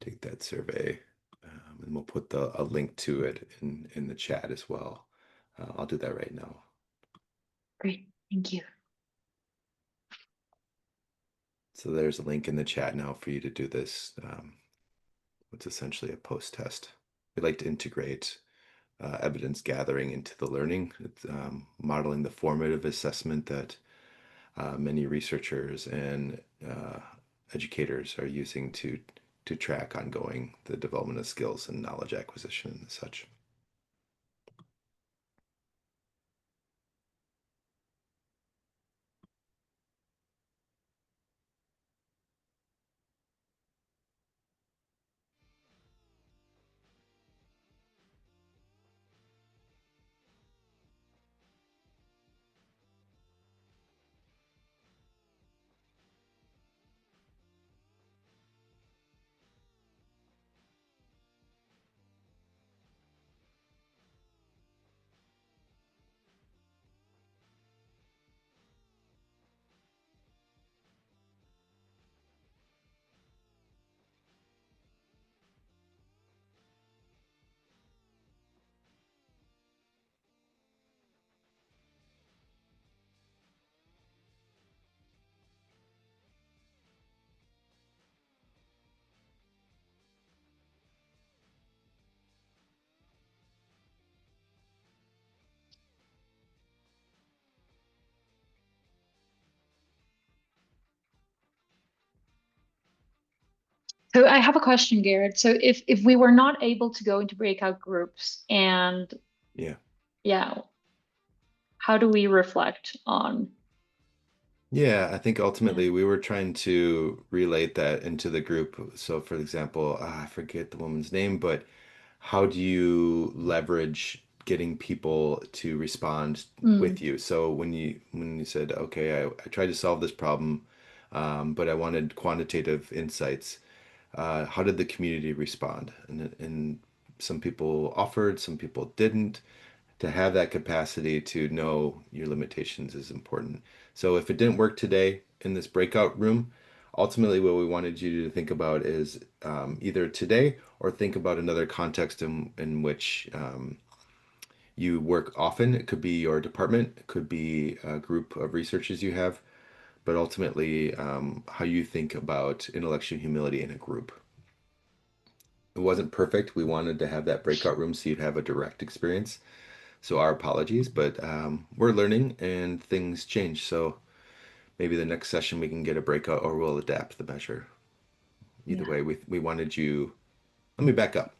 Speaker 1: take that survey, and we'll put a link to it in the chat as well. I'll do that right now.
Speaker 2: Great, thank you.
Speaker 1: So there's a link in the chat now for you to do this. It's essentially a post-test. We like to integrate evidence gathering into the learning. It's modeling the formative assessment that many researchers and educators are using to track ongoing the development of skills and knowledge acquisition and such.
Speaker 2: So I have a question, Garrett. So if we were not able to go into breakout groups and
Speaker 1: Yeah.
Speaker 2: yeah, how do we reflect on?
Speaker 1: Yeah, I think ultimately we were trying to relate that into the group. So, for example, I forget the woman's name, but how do you leverage getting people to respond
Speaker 2: Mm,
Speaker 1: with you? So when you said, okay, I tried to solve this problem, but I wanted quantitative insights. How did the community respond? And some people offered, some people didn't. To have that capacity to know your limitations is important. So if it didn't work today in this breakout room, ultimately what we wanted you to think about is either today or think about another context in which you work often. It could be your department, it could be a group of researchers you have, but ultimately how you think about intellectual humility in a group. It wasn't perfect. We wanted to have that breakout room so you'd have a direct experience. So our apologies, but we're learning and things change. So maybe the next session we can get a breakout or we'll adapt the measure. Either
Speaker 2: yeah.
Speaker 1: way, we wanted you. Let me back up.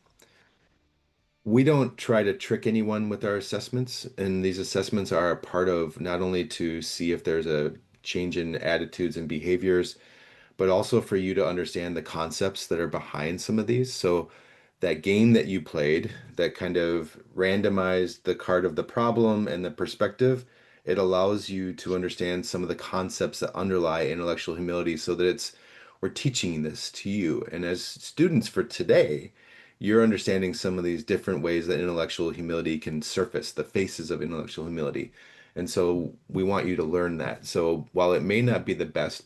Speaker 1: We don't try to trick anyone with our assessments, and these assessments are a part of not only to see if there's a change in attitudes and behaviors, but also for you to understand the concepts that are behind some of these. So that game that you played that kind of randomized the card of the problem and the perspective, it allows you to understand some of the concepts that underlie intellectual humility so that it's we're teaching this to you. And as students for today, you're understanding some of these different ways that intellectual humility can surface, the faces of intellectual humility. And so we want you to learn that. So while it may not be the best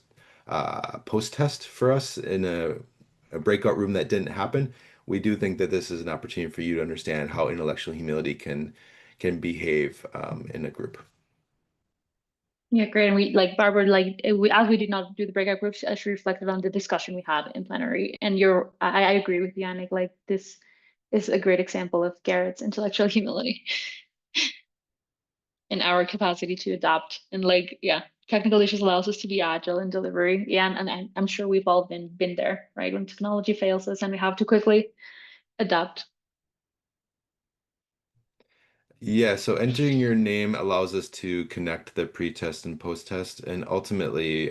Speaker 1: post test for us in a breakout room that didn't happen, we do think that this is an opportunity for you to understand how intellectual humility can behave in a group.
Speaker 2: Yeah, great. And we like Barbara, like as we did not do the breakout groups, she reflected on the discussion we had in plenary. And I agree with you, Yannick. Like this is a great example of Garrett's intellectual humility and our capacity to adapt. And like, yeah, technical issues allows us to be agile in delivery. Yeah, and I'm sure we've all been there, right? When technology fails us and we have to quickly adapt.
Speaker 1: Yeah, so entering your name allows us to connect the pre-test and post-test, and ultimately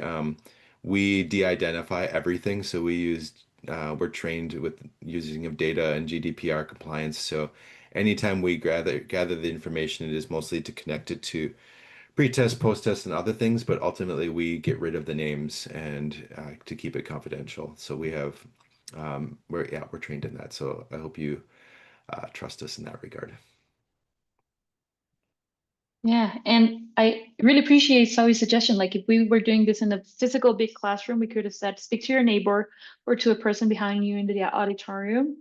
Speaker 1: we de-identify everything. So we're trained with using of data and GDPR compliance. So anytime we gather the information, it is mostly to connect it to pre-test, post-test, and other things, but ultimately we get rid of the names and to keep it confidential. So we have we're trained in that. So I hope you trust us in that regard.
Speaker 2: Yeah, and I really appreciate Zoe's suggestion. Like if we were doing this in a physical big classroom, we could have said, speak to your neighbor or to a person behind you in the auditorium,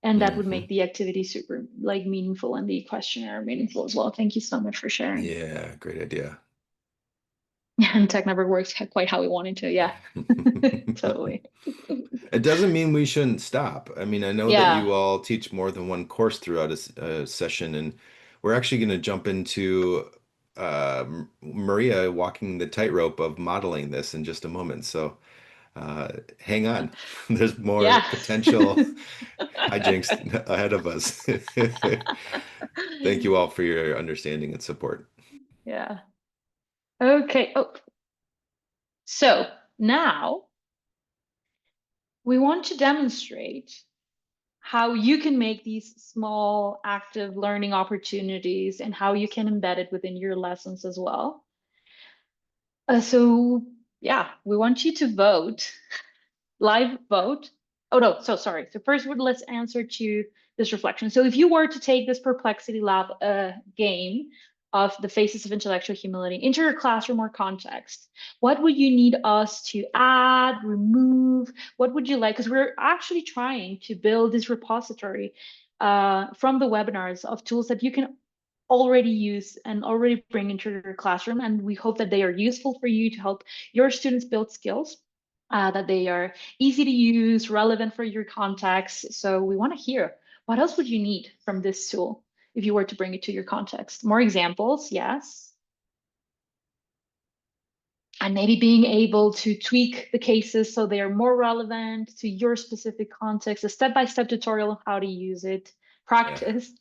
Speaker 2: and that would make the activity super like meaningful and the questionnaire meaningful as well. Thank you so much for sharing.
Speaker 1: Yeah, great idea.
Speaker 2: And tech never works quite how we wanted to. Yeah, totally.
Speaker 1: It doesn't mean we shouldn't stop. I mean, I know that
Speaker 2: Yeah.
Speaker 1: you all teach more than one course throughout a session, and we're actually going to jump into Maria walking the tightrope of modeling this in just a moment. So hang on. There's more
Speaker 2: Yeah.
Speaker 1: potential hijinks ahead of us. Thank you all for your understanding and support.
Speaker 2: Yeah. Okay. Oh, so now we want to demonstrate how you can make these small active learning opportunities and how you can embed it within your lessons as well. So yeah, we want you to vote, live vote. Oh no, so sorry. So first, let's answer to this reflection. So if you were to take this Perplexity Lab game of the Faces of Intellectual Humility into your classroom or context, what would you need us to add, remove? What would you like? Because we're actually trying to build this repository from the webinars of tools that you can already use and already bring into your classroom. And we hope that they are useful for you to help your students build skills, that they are easy to use, relevant for your context. So we want to hear, what else would you need from this tool if you were to bring it to your context? More examples, yes. And maybe being able to tweak the cases so they are more relevant to your specific context, a step-by-step tutorial on how to use it, practice.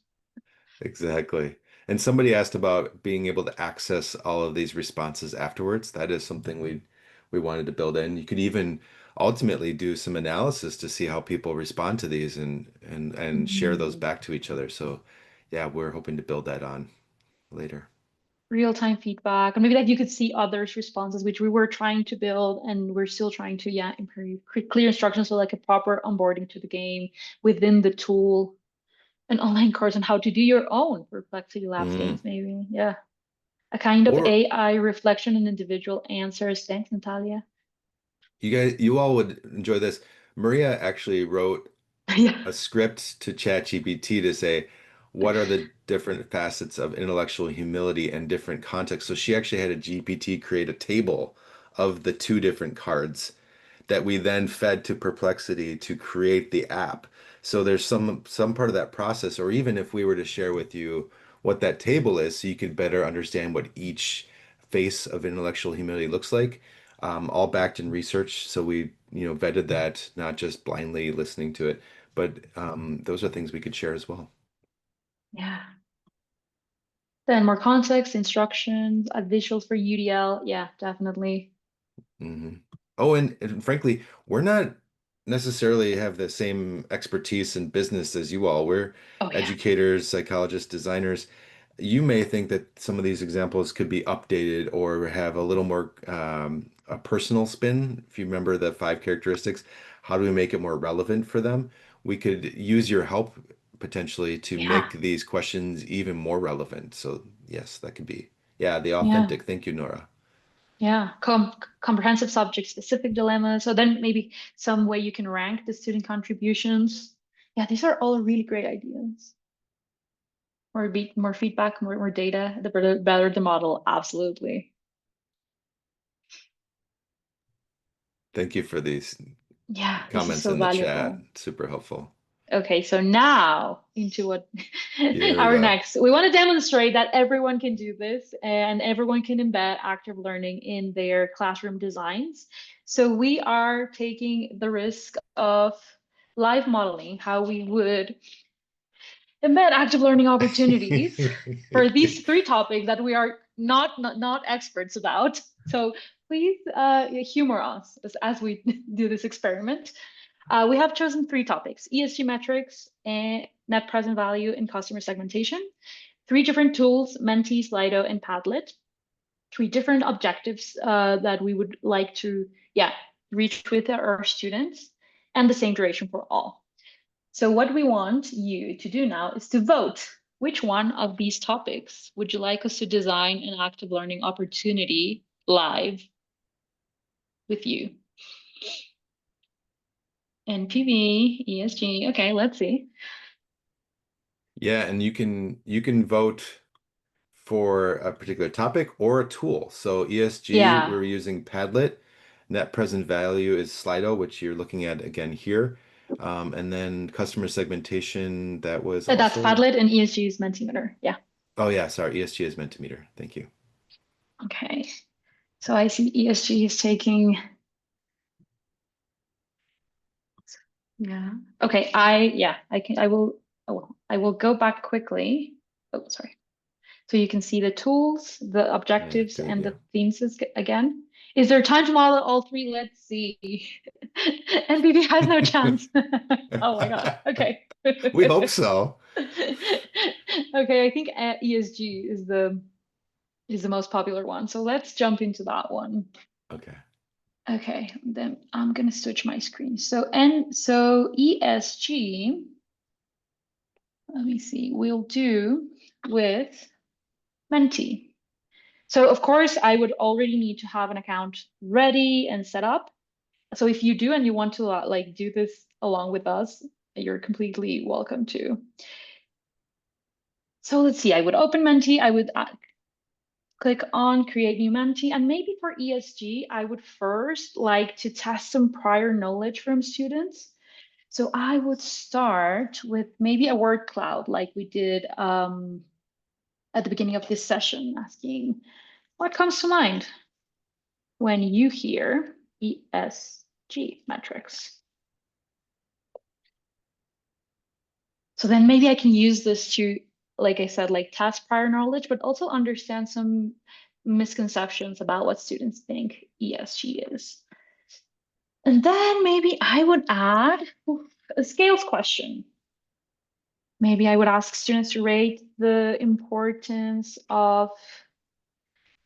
Speaker 1: Exactly. And somebody asked about being able to access all of these responses afterwards. That is something we wanted to build in. You could even ultimately do some analysis to see how people respond to these and share those back to each other. So yeah, we're hoping to build that on later.
Speaker 2: Real-time feedback, and maybe that you could see others' responses, which we were trying to build, and we're still trying to, yeah, improve clear instructions, so like a proper onboarding to the game within the tool, an online course on how to do your own Perplexity Labs
Speaker 1: Mm.
Speaker 2: games, maybe, yeah. A kind of
Speaker 1: Or
Speaker 2: AI reflection and individual answers. Thanks, Natalia.
Speaker 1: you all would enjoy this. Maria actually wrote
Speaker 2: Yeah.
Speaker 1: a script to ChatGPT to say, what are the different facets of intellectual humility and different contexts? So she actually had a GPT create a table of the two different cards that we then fed to Perplexity to create the app. So there's some part of that process, or even if we were to share with you what that table is, so you could better understand what each face of intellectual humility looks like, all backed in research. So we, vetted that, not just blindly listening to it, but those are things we could share as well.
Speaker 2: Yeah. Then more context, instructions, visuals for UDL. Yeah, definitely.
Speaker 1: Mm-hmm. Oh, and frankly, we're not necessarily have the same expertise in business as you all. We're
Speaker 2: Oh, yeah.
Speaker 1: educators, psychologists, designers. You may think that some of these examples could be updated or have a little more a personal spin. If you remember the 5 characteristics, how do we make it more relevant for them? We could use your help potentially to
Speaker 2: Yeah.
Speaker 1: make these questions even more relevant. So yes, that could be. Yeah, the
Speaker 2: Yeah.
Speaker 1: authentic. Thank you, Nora.
Speaker 2: Yeah, comprehensive subject specific dilemmas. So then maybe some way you can rank the student contributions. Yeah, these are all really great ideas. More feedback, more data, the better the model. Absolutely.
Speaker 1: Thank you for these
Speaker 2: Yeah, this is
Speaker 1: comments
Speaker 2: so
Speaker 1: in the chat.
Speaker 2: valuable.
Speaker 1: Super helpful.
Speaker 2: Okay, so now into what
Speaker 1: Here we
Speaker 2: our
Speaker 1: go.
Speaker 2: next. We want to demonstrate that everyone can do this and everyone can embed active learning in their classroom designs. So we are taking the risk of live modeling how we would embed active learning opportunities for these 3 topics that we are not experts about. So please humor us as we do this experiment. We have chosen 3 topics: ESG metrics, and net present value, and customer segmentation. 3 different tools: Menti, Slido, and Padlet. 3 different objectives that we would like to, reach with our students, and the same duration for all. So what we want you to do now is to vote. Which one of these topics would you like us to design an active learning opportunity live with you? NPV, ESG. Okay, let's see.
Speaker 1: Yeah, and you can vote for a particular topic or a tool. So ESG,
Speaker 2: Yeah.
Speaker 1: we're using Padlet. Net present value is Slido, which you're looking at again here. And then customer segmentation, that was
Speaker 2: That's
Speaker 1: also...
Speaker 2: Padlet, and ESG is Mentimeter. Yeah.
Speaker 1: Oh yeah, sorry, ESG is Mentimeter. Thank you.
Speaker 2: Okay. So I see ESG is taking... Yeah. Okay, I will go back quickly. Oh, sorry. So you can see the tools, the objectives,
Speaker 1: good
Speaker 2: and
Speaker 1: idea.
Speaker 2: the themes again. Is there time to model all 3? Let's see. NPV has no chance. Oh my God. Okay.
Speaker 1: We hope so.
Speaker 2: Okay, I think ESG is the most popular one. So let's jump into that one.
Speaker 1: Okay.
Speaker 2: Okay, then I'm gonna switch my screen. So ESG, let me see, we'll do with Menti. So of course, I would already need to have an account ready and set up. So if you do and you want to like do this along with us, you're completely welcome to. So let's see, I would open Menti, I would click on create new Menti, and maybe for ESG, I would first like to test some prior knowledge from students. So I would start with maybe a word cloud like we did at the beginning of this session, asking what comes to mind when you hear ESG metrics. So then maybe I can use this to, like I said, like test prior knowledge, but also understand some misconceptions about what students think ESG is. And then maybe I would add a scales question. Maybe I would ask students to rate the importance of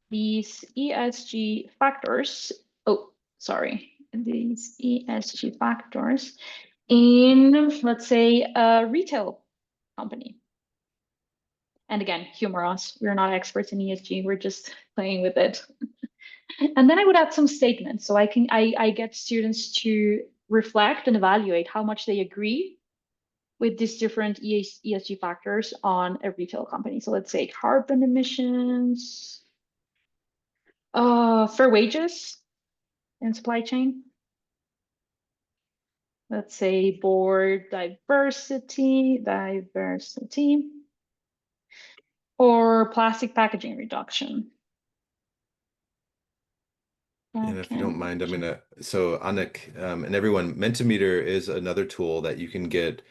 Speaker 2: these ESG factors. Oh, sorry, these ESG factors in, let's say, a retail company. And again, humor us. We're not experts in ESG. We're just playing with it. And then I would add some statements. So I get students to reflect and evaluate how much they agree with these different ESG factors on a retail company. So let's say carbon emissions, fair wages in supply chain. Let's say board diversity, or plastic packaging reduction.
Speaker 1: And if you don't mind, I'm gonna, so Anik, and everyone, Mentimeter is another tool that you can get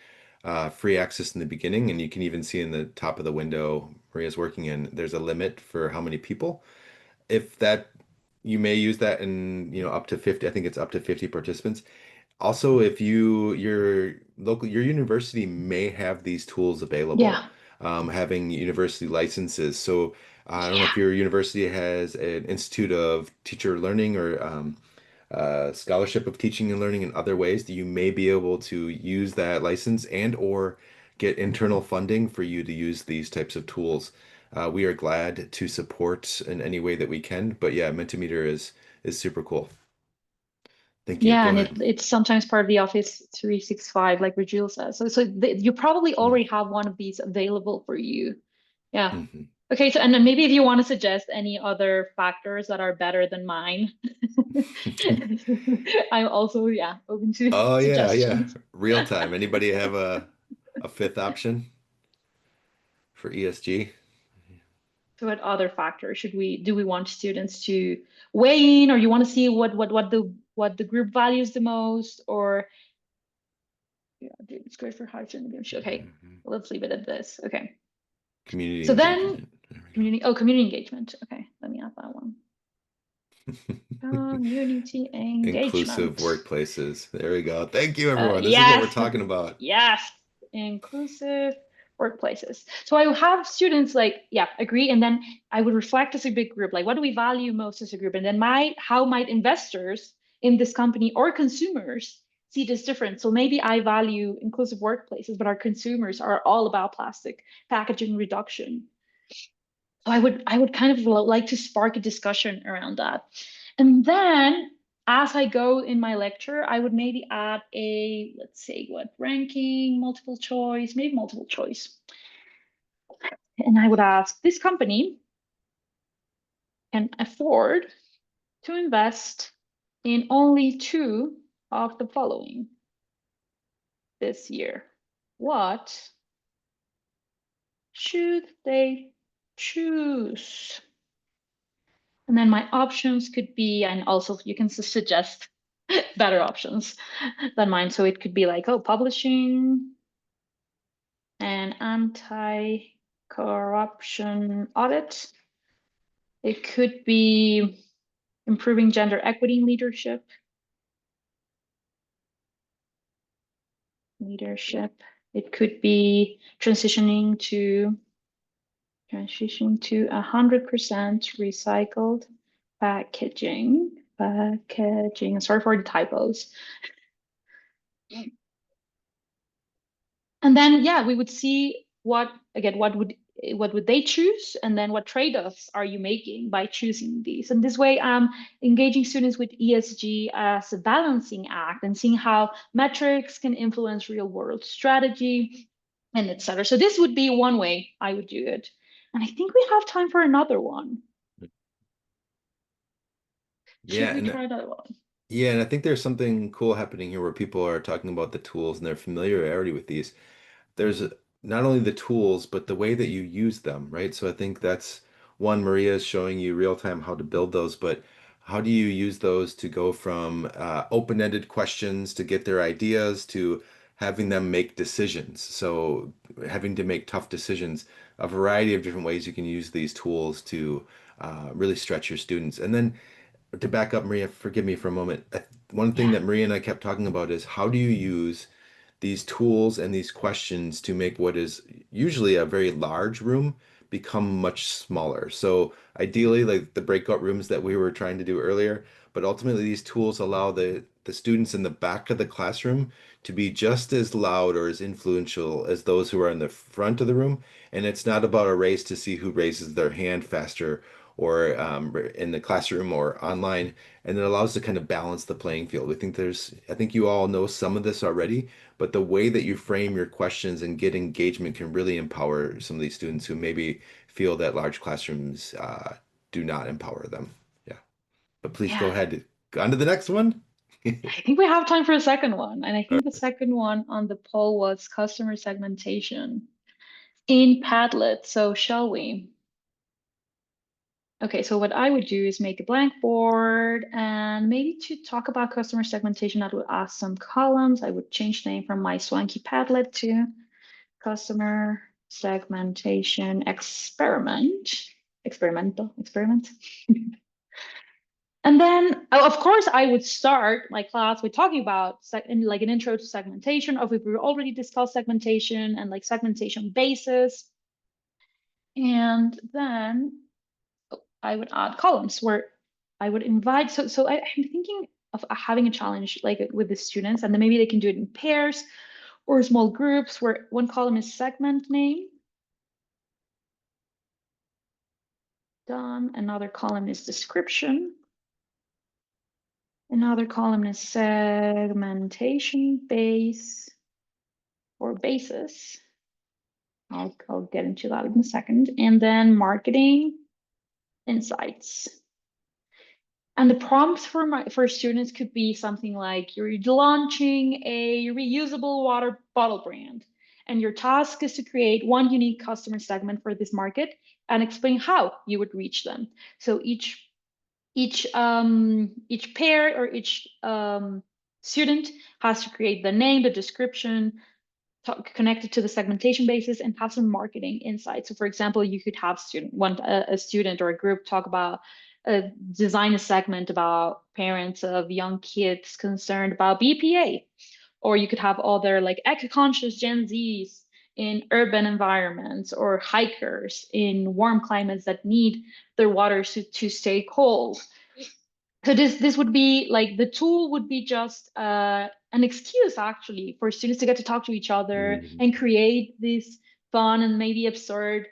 Speaker 1: free access in the beginning, and you can even see in the top of the window Maria's working in, there's a limit for how many people. If that, you may use that in, up to 50, I think it's up to 50 participants. Also, if your university may have these tools available,
Speaker 2: Yeah.
Speaker 1: Having university licenses. So I don't know if your university has an Institute of Teacher Learning or Scholarship of Teaching and Learning in other ways that you may be able to use that license and or get internal funding for you to use these types of tools. We are glad to support in any way that we can, but yeah, Mentimeter is super cool. Thank you.
Speaker 2: Yeah,
Speaker 1: Go
Speaker 2: and
Speaker 1: ahead.
Speaker 2: it's sometimes part of the Office 365, like Regil says. So you probably already have one of these available for you. Yeah.
Speaker 1: Mm-hmm.
Speaker 2: Okay, so and then maybe if you want to suggest any other factors that are better than mine, I'm also open to
Speaker 1: Oh yeah,
Speaker 2: suggestions.
Speaker 1: real time. Anybody have a fifth option for ESG?
Speaker 2: So what other factors do we want students to weigh in, or you want to see what the group values the most, or it's great for hydrogen. Okay, let's leave it at this. Okay.
Speaker 1: Community
Speaker 2: So then
Speaker 1: engagement.
Speaker 2: community engagement. Okay, let me add that one. Community
Speaker 1: Inclusive
Speaker 2: engagement.
Speaker 1: workplaces. There we go. Thank you, everyone. This is what we're
Speaker 2: Yes,
Speaker 1: talking about.
Speaker 2: yes, inclusive workplaces. So I have students like, yeah, agree. And then I would reflect as a big group, like what do we value most as a group? And then how might investors in this company or consumers see this different? So maybe I value inclusive workplaces, but our consumers are all about plastic packaging reduction. So I would kind of like to spark a discussion around that. And then as I go in my lecture, I would maybe add a, let's say what, ranking, multiple choice, maybe multiple choice. And I would ask, this company can afford to invest in only two of the following this year. What should they choose? And then my options could be, and also you can suggest better options than mine. So it could be like, oh, publishing an anti-corruption audit. It could be improving gender equity in leadership. It could be transitioning to 100% recycled packaging. Sorry for the typos. And then, yeah, we would see what would they choose, and then what trade-offs are you making by choosing these. And this way, I'm engaging students with ESG as a balancing act and seeing how metrics can influence real-world strategy and etc. So this would be one way I would do it. And I think we have time for another one.
Speaker 1: Yeah,
Speaker 2: Should we try that one?
Speaker 1: yeah, and I think there's something cool happening here where people are talking about the tools and their familiarity with these. There's not only the tools, but the way that you use them, right? So I think that's one, Maria is showing you real time how to build those, but how do you use those to go from open-ended questions to get their ideas to having them make decisions? So having to make tough decisions, a variety of different ways you can use these tools to really stretch your students. And then to back up, Maria, forgive me for a moment. One thing that Maria and I kept talking about is how do you use these tools and these questions to make what is usually a very large room become much smaller. So ideally, like the breakout rooms that we were trying to do earlier, but ultimately these tools allow the students in the back of the classroom to be just as loud or as influential as those who are in the front of the room. And it's not about a race to see who raises their hand faster or in the classroom or online. And it allows to kind of balance the playing field. I think you all know some of this already, but the way that you frame your questions and get engagement can really empower some of these students who maybe feel that large classrooms do not empower them. Yeah. But please go
Speaker 2: Yeah.
Speaker 1: ahead. On to the next one.
Speaker 2: I think we have time for a second one. And I think the second one on the poll was customer segmentation in Padlet. So shall we? Okay, so what I would do is make a blank board, and maybe to talk about customer segmentation, I would add some columns. I would change the name from my swanky Padlet to customer segmentation experiment. And then, of course, I would start my class with talking about like an intro to segmentation, or if we already discussed segmentation and like segmentation basis. And then I would add columns where I would invite. So I'm thinking of having a challenge like with the students, and then maybe they can do it in pairs or small groups where one column is segment name. Done. Another column is description. Another column is segmentation base or basis. I'll get into that in a second. And then marketing insights. And the prompts for students could be something like you're launching a reusable water bottle brand, and your task is to create one unique customer segment for this market and explain how you would reach them. So each pair or each student has to create the name, the description, connected to the segmentation basis, and have some marketing insights. So for example, you could have a student or a group talk about design a segment about parents of young kids concerned about BPA. Or you could have other like eco-conscious Gen Zs in urban environments, or hikers in warm climates that need their water to stay cold. So this would be like, the tool would be just an excuse actually for students to get to talk to each other and create these fun and maybe absurd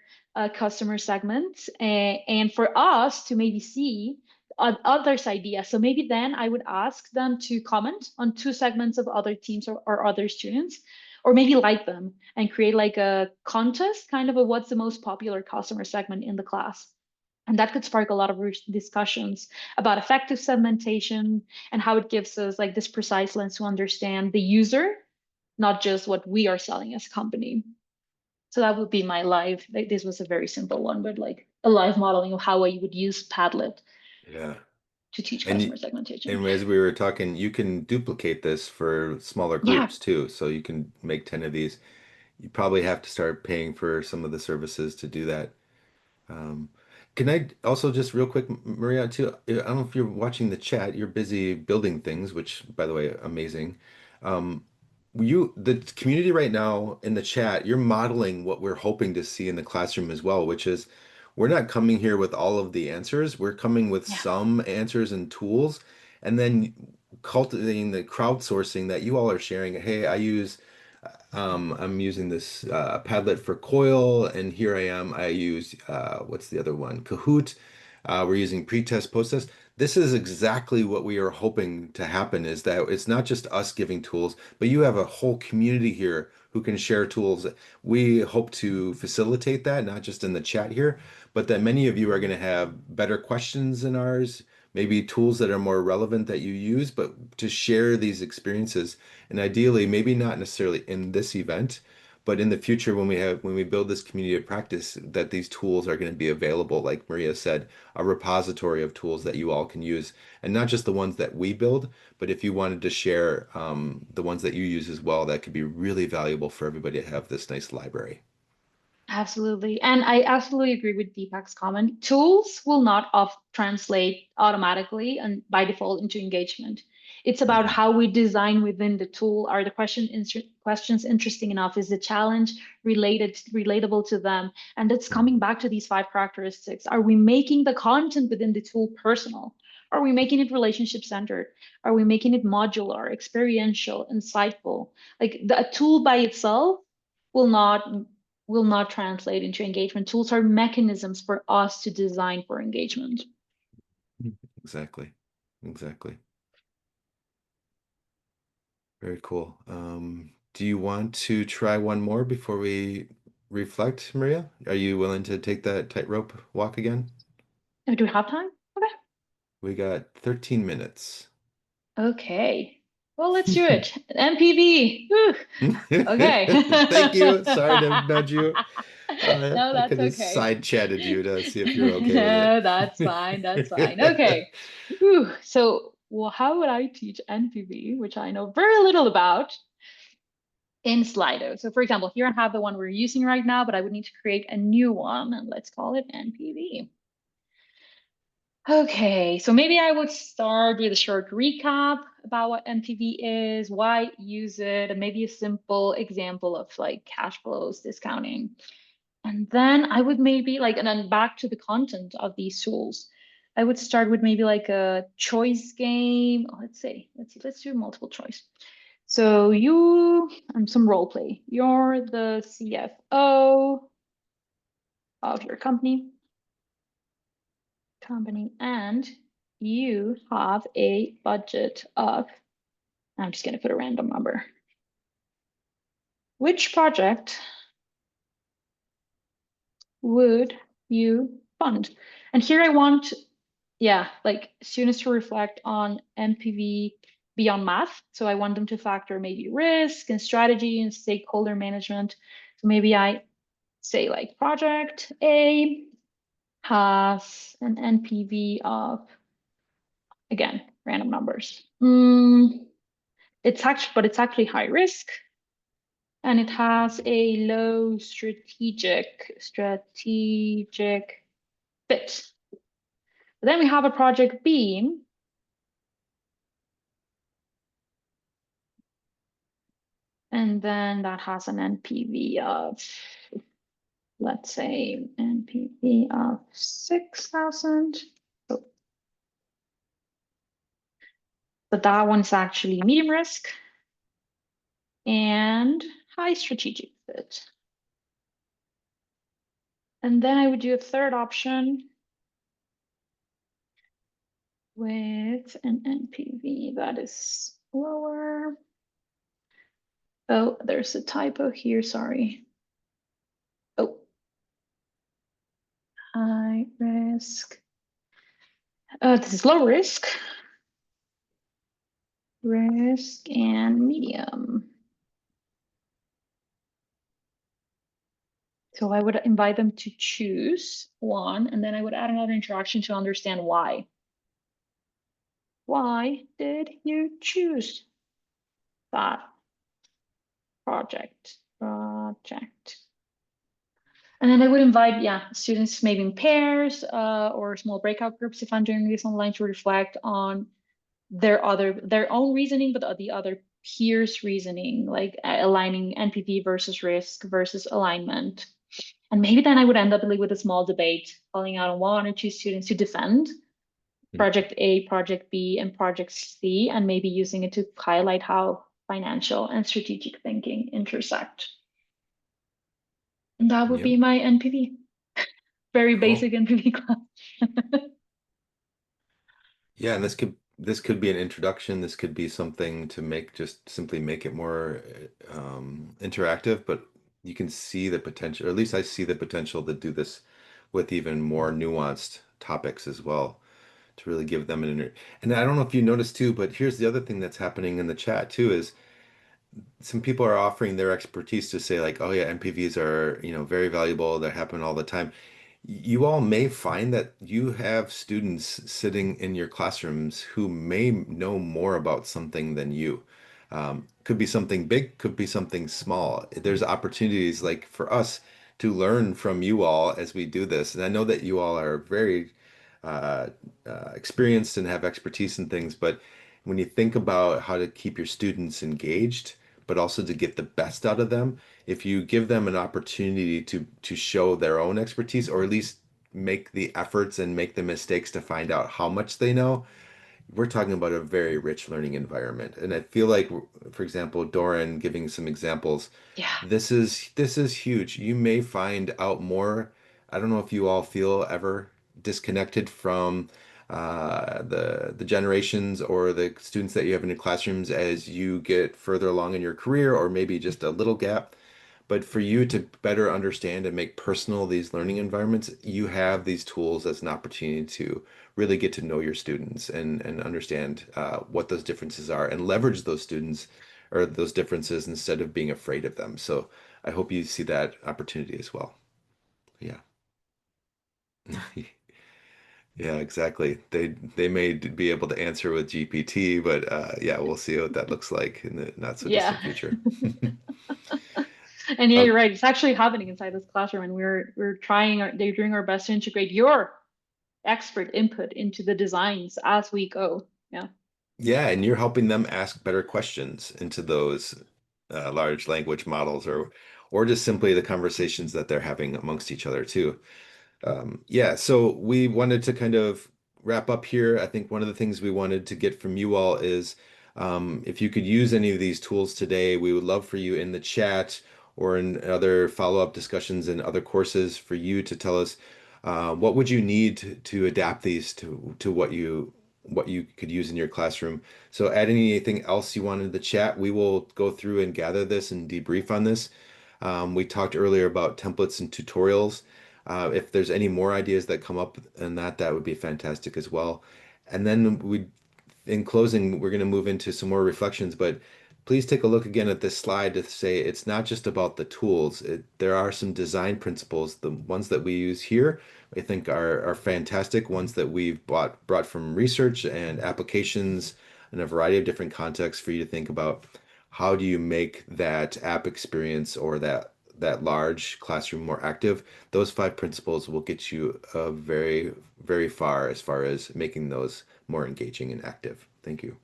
Speaker 2: customer segments, and for us to maybe see others' ideas. So maybe then I would ask them to comment on two segments of other teams or other students, or maybe like them and create like a contest, kind of a what's the most popular customer segment in the class. And that could spark a lot of discussions about effective segmentation and how it gives us like this precise lens to understand the user, not just what we are selling as a company. So that would be my live. Like, this was a very simple one, but like a live modeling of how I would use Padlet
Speaker 1: Yeah.
Speaker 2: to teach
Speaker 1: And
Speaker 2: customer segmentation.
Speaker 1: and as we were talking, you can duplicate this for smaller
Speaker 2: Yeah.
Speaker 1: groups too. So you can make 10 of these. You probably have to start paying for some of the services to do that. Um, can I also just real quick, Maria, too? I don't know if you're watching the chat. You're busy building things, which, by the way, amazing. Um, the community right now in the chat, you're modeling what we're hoping to see in the classroom as well, which is we're not coming here with all of the answers. We're coming with
Speaker 2: Yeah.
Speaker 1: some answers and tools, and then cultivating the crowdsourcing that you all are sharing. Hey, I'm using this Padlet for Coil, and here I am. I use what's the other one? Kahoot. We're using pre-test, post-test. This is exactly what we are hoping to happen, is that it's not just us giving tools, but you have a whole community here who can share tools. We hope to facilitate that, not just in the chat here, but that many of you are going to have better questions than ours, maybe tools that are more relevant that you use, but to share these experiences. And ideally, maybe not necessarily in this event, but in the future when we build this community of practice, that these tools are going to be available, like Maria said, a repository of tools that you all can use, and not just the ones that we build, but if you wanted to share the ones that you use as well, that could be really valuable for everybody to have this nice library.
Speaker 2: Absolutely. And I absolutely agree with Deepak's comment. Tools will not translate automatically and by default into engagement. It's about how we design within the tool. Are the questions interesting enough? Is the challenge relatable to them? And it's coming back to these 5 characteristics. Are we making the content within the tool personal? Are we making it relationship centered? Are we making it modular, experiential, insightful? Like a tool by itself will not translate into engagement. Tools are mechanisms for us to design for engagement.
Speaker 1: Exactly. Exactly. Very cool. Do you want to try one more before we reflect, Maria? Are you willing to take that tightrope walk again?
Speaker 2: Oh, do we have time? Okay.
Speaker 1: We got 13 minutes.
Speaker 2: Okay. Well, let's do it. MPV. Okay.
Speaker 1: Thank you. Sorry to nudge you.
Speaker 2: No,
Speaker 1: I
Speaker 2: that's
Speaker 1: could have
Speaker 2: okay.
Speaker 1: side chatted you to see if you're okay with it.
Speaker 2: That's fine. That's fine. Okay. Whew. So, well, how would I teach NPV, which I know very little about, in Slido? So, for example, here I have the one we're using right now, but I would need to create a new one, and let's call it NPV. Okay, so maybe I would start with a short recap about what NPV is, why use it, and maybe a simple example of like cash flows discounting. And then I would maybe like, and then back to the content of these tools. I would start with maybe like a choice game. Oh, let's see, let's do multiple choice. So some role play. You're the CFO of your company, and you have a budget of, I'm just going to put a random number. Which project would you fund? And here I want, like students to reflect on NPV beyond math. So I want them to factor maybe risk and strategy and stakeholder management. So maybe I say like project A has an NPV of, again, random numbers. It's actually high risk, and it has a low strategic fit. Then we have a project B. And then that has an NPV of, let's say, NPV of 6,000. Oh. But that one's actually medium risk and high strategic fit. And then I would do a third option with an NPV that is lower. Oh, there's a typo here, sorry. Oh, high risk. This is low risk. Risk and medium. So I would invite them to choose one, and then I would add another interaction to understand why. Why did you choose that project? And then I would invite, students maybe in pairs or small breakout groups if I'm doing this online to reflect on their own reasoning, but the other peers' reasoning, like aligning NPV versus risk versus alignment. And maybe then I would end up with a small debate, calling out on one or two students to defend project A, project B, and project C, and maybe using it to highlight how financial and strategic thinking intersect. And that would be my NPV. Very basic NPV class.
Speaker 1: Yeah, and this could be an introduction. This could be something to simply make it more interactive, but you can see the potential, or at least I see the potential to do this with even more nuanced topics as well, to really give them and I don't know if you noticed too, but here's the other thing that's happening in the chat too is some people are offering their expertise to say like, oh yeah, MPVs are, very valuable. They happen all the time. You all may find that you have students sitting in your classrooms who may know more about something than you. Could be something big, could be something small. There's opportunities like for us to learn from you all as we do this. And I know that you all are very uh, experienced and have expertise in things, but when you think about how to keep your students engaged, but also to get the best out of them, if you give them an opportunity to show their own expertise, or at least make the efforts and make the mistakes to find out how much they know, we're talking about a very rich learning environment. And I feel like, for example, Doran giving some examples,
Speaker 2: Yeah.
Speaker 1: this is huge. You may find out more. I don't know if you all feel ever disconnected from the generations or the students that you have in your classrooms as you get further along in your career, or maybe just a little gap. But for you to better understand and make personal these learning environments, you have these tools as an opportunity to really get to know your students and understand what those differences are and leverage those students or those differences instead of being afraid of them. So I hope you see that opportunity as well. Yeah. Yeah, exactly. They may be able to answer with GPT, but yeah, we'll see what that looks like in the not so distant future.
Speaker 2: And yeah,
Speaker 1: Uh,
Speaker 2: you're right. It's actually happening inside this classroom, and they're doing our best to integrate your expert input into the designs as we go. Yeah.
Speaker 1: Yeah, and you're helping them ask better questions into those large language models, or just simply the conversations that they're having amongst each other too. Yeah, so we wanted to kind of wrap up here. I think one of the things we wanted to get from you all is if you could use any of these tools today, we would love for you in the chat or in other follow-up discussions in other courses for you to tell us what would you need to adapt these to what you could use in your classroom. So add anything else you want in the chat. We will go through and gather this and debrief on this. We talked earlier about templates and tutorials. If there's any more ideas that come up in that would be fantastic as well. And then in closing, we're going to move into some more reflections, but please take a look again at this slide to say it's not just about the tools. There are some design principles. The ones that we use here, I think are fantastic, ones that we've brought from research and applications in a variety of different contexts for you to think about how do you make that app experience or that large classroom more active, those 5 principles will get you very, very far as far as making those more engaging and active. Thank you.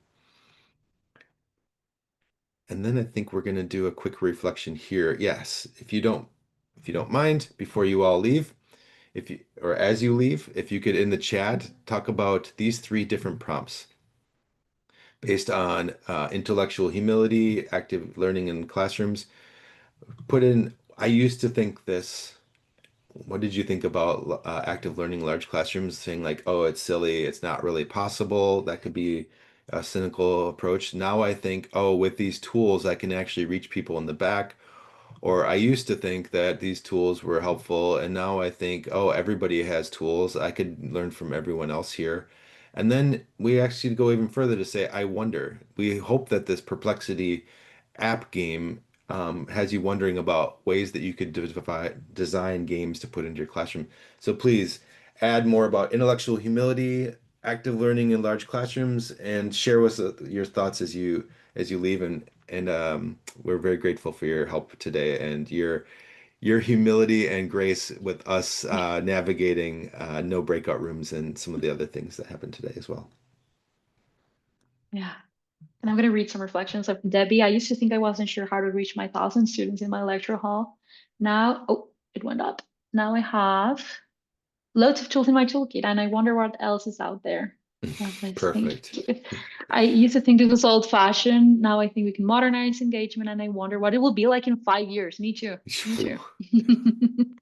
Speaker 1: And then I think we're going to do a quick reflection here. Yes, if you don't mind, before you all leave, if you or as you leave, if you could in the chat talk about these 3 different prompts based on intellectual humility, active learning in classrooms. Put in, I used to think this. What did you think about active learning in large classrooms? Saying like, oh, it's silly, it's not really possible. That could be a cynical approach. Now I think, oh, with these tools, I can actually reach people in the back. Or I used to think that these tools were helpful, and now I think, oh, everybody has tools. I could learn from everyone else here. And then we actually go even further to say, I wonder. We hope that this Perplexity app game has you wondering about ways that you could design games to put into your classroom. So please add more about intellectual humility, active learning in large classrooms, and share with us your thoughts as you leave. And we're very grateful for your help today and your humility and grace with us navigating no breakout rooms and some of the other things that happened today as well.
Speaker 2: Yeah. And I'm going to read some reflections of Debbie. I used to think I wasn't sure how to reach my 1,000 students in my lecture hall. Now, oh, it went up. Now I have loads of tools in my toolkit, and I wonder what else is out there. Nice, thank
Speaker 1: Perfect.
Speaker 2: you. I used to think this was old-fashioned. Now I think we can modernize engagement, and I wonder what it will be like in 5 years. Me too. Me too.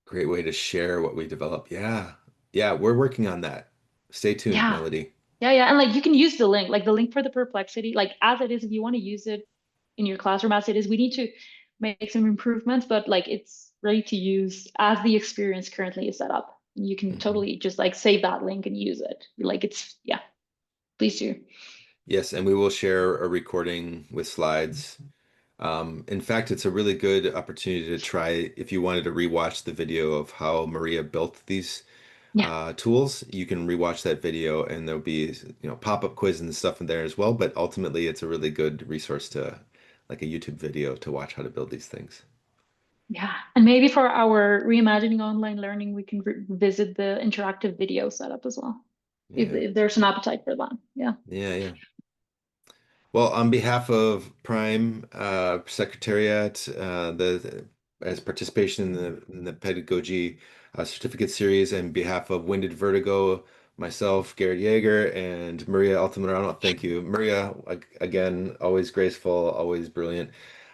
Speaker 1: Great way to share what we develop. Yeah. Yeah, we're working on that. Stay tuned,
Speaker 2: Yeah.
Speaker 1: Melody.
Speaker 2: Yeah. And like you can use the link, like the link for the perplexity, like as it is, if you want to use it in your classroom as it is, we need to make some improvements, but like it's ready to use as the experience currently is set up. You can
Speaker 1: Mhm.
Speaker 2: totally just like save that link and use it. Like it's, yeah, please do.
Speaker 1: Yes, and we will share a recording with slides. In fact, it's a really good opportunity to try if you wanted to rewatch the video of how Maria built these
Speaker 2: Yeah.
Speaker 1: tools. You can rewatch that video, and there'll be pop-up quiz and stuff in there as well. But ultimately, it's a really good resource to like a YouTube video to watch how to build these things.
Speaker 2: Yeah. And maybe for our reimagining online learning, we can visit the interactive video setup as well.
Speaker 1: Yeah,
Speaker 2: If there's an appetite for that. Yeah.
Speaker 1: yeah. Well, on behalf of Prime Secretariat, as participation in the pedagogy certificate series, and behalf of Winded Vertigo, myself, Garrett Yeager, and Maria Altamirano, thank you. Maria, again, always graceful, always brilliant.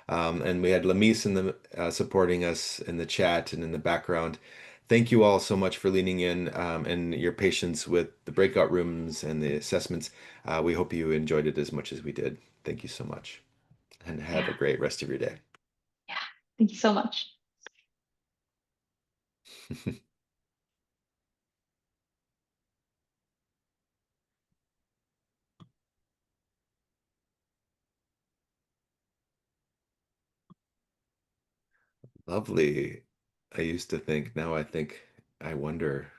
Speaker 1: And we had Lamise in the supporting us in the chat and in the background. Thank you all so much for leaning in and your patience with the breakout rooms and the assessments. We hope you enjoyed it as much as we did. Thank you so much, and have a
Speaker 2: Yeah.
Speaker 1: great rest of your day.
Speaker 2: Yeah. Thank you so much.
Speaker 1: Lovely. I used to think, now I think, I wonder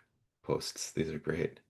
Speaker 1: posts. These are great.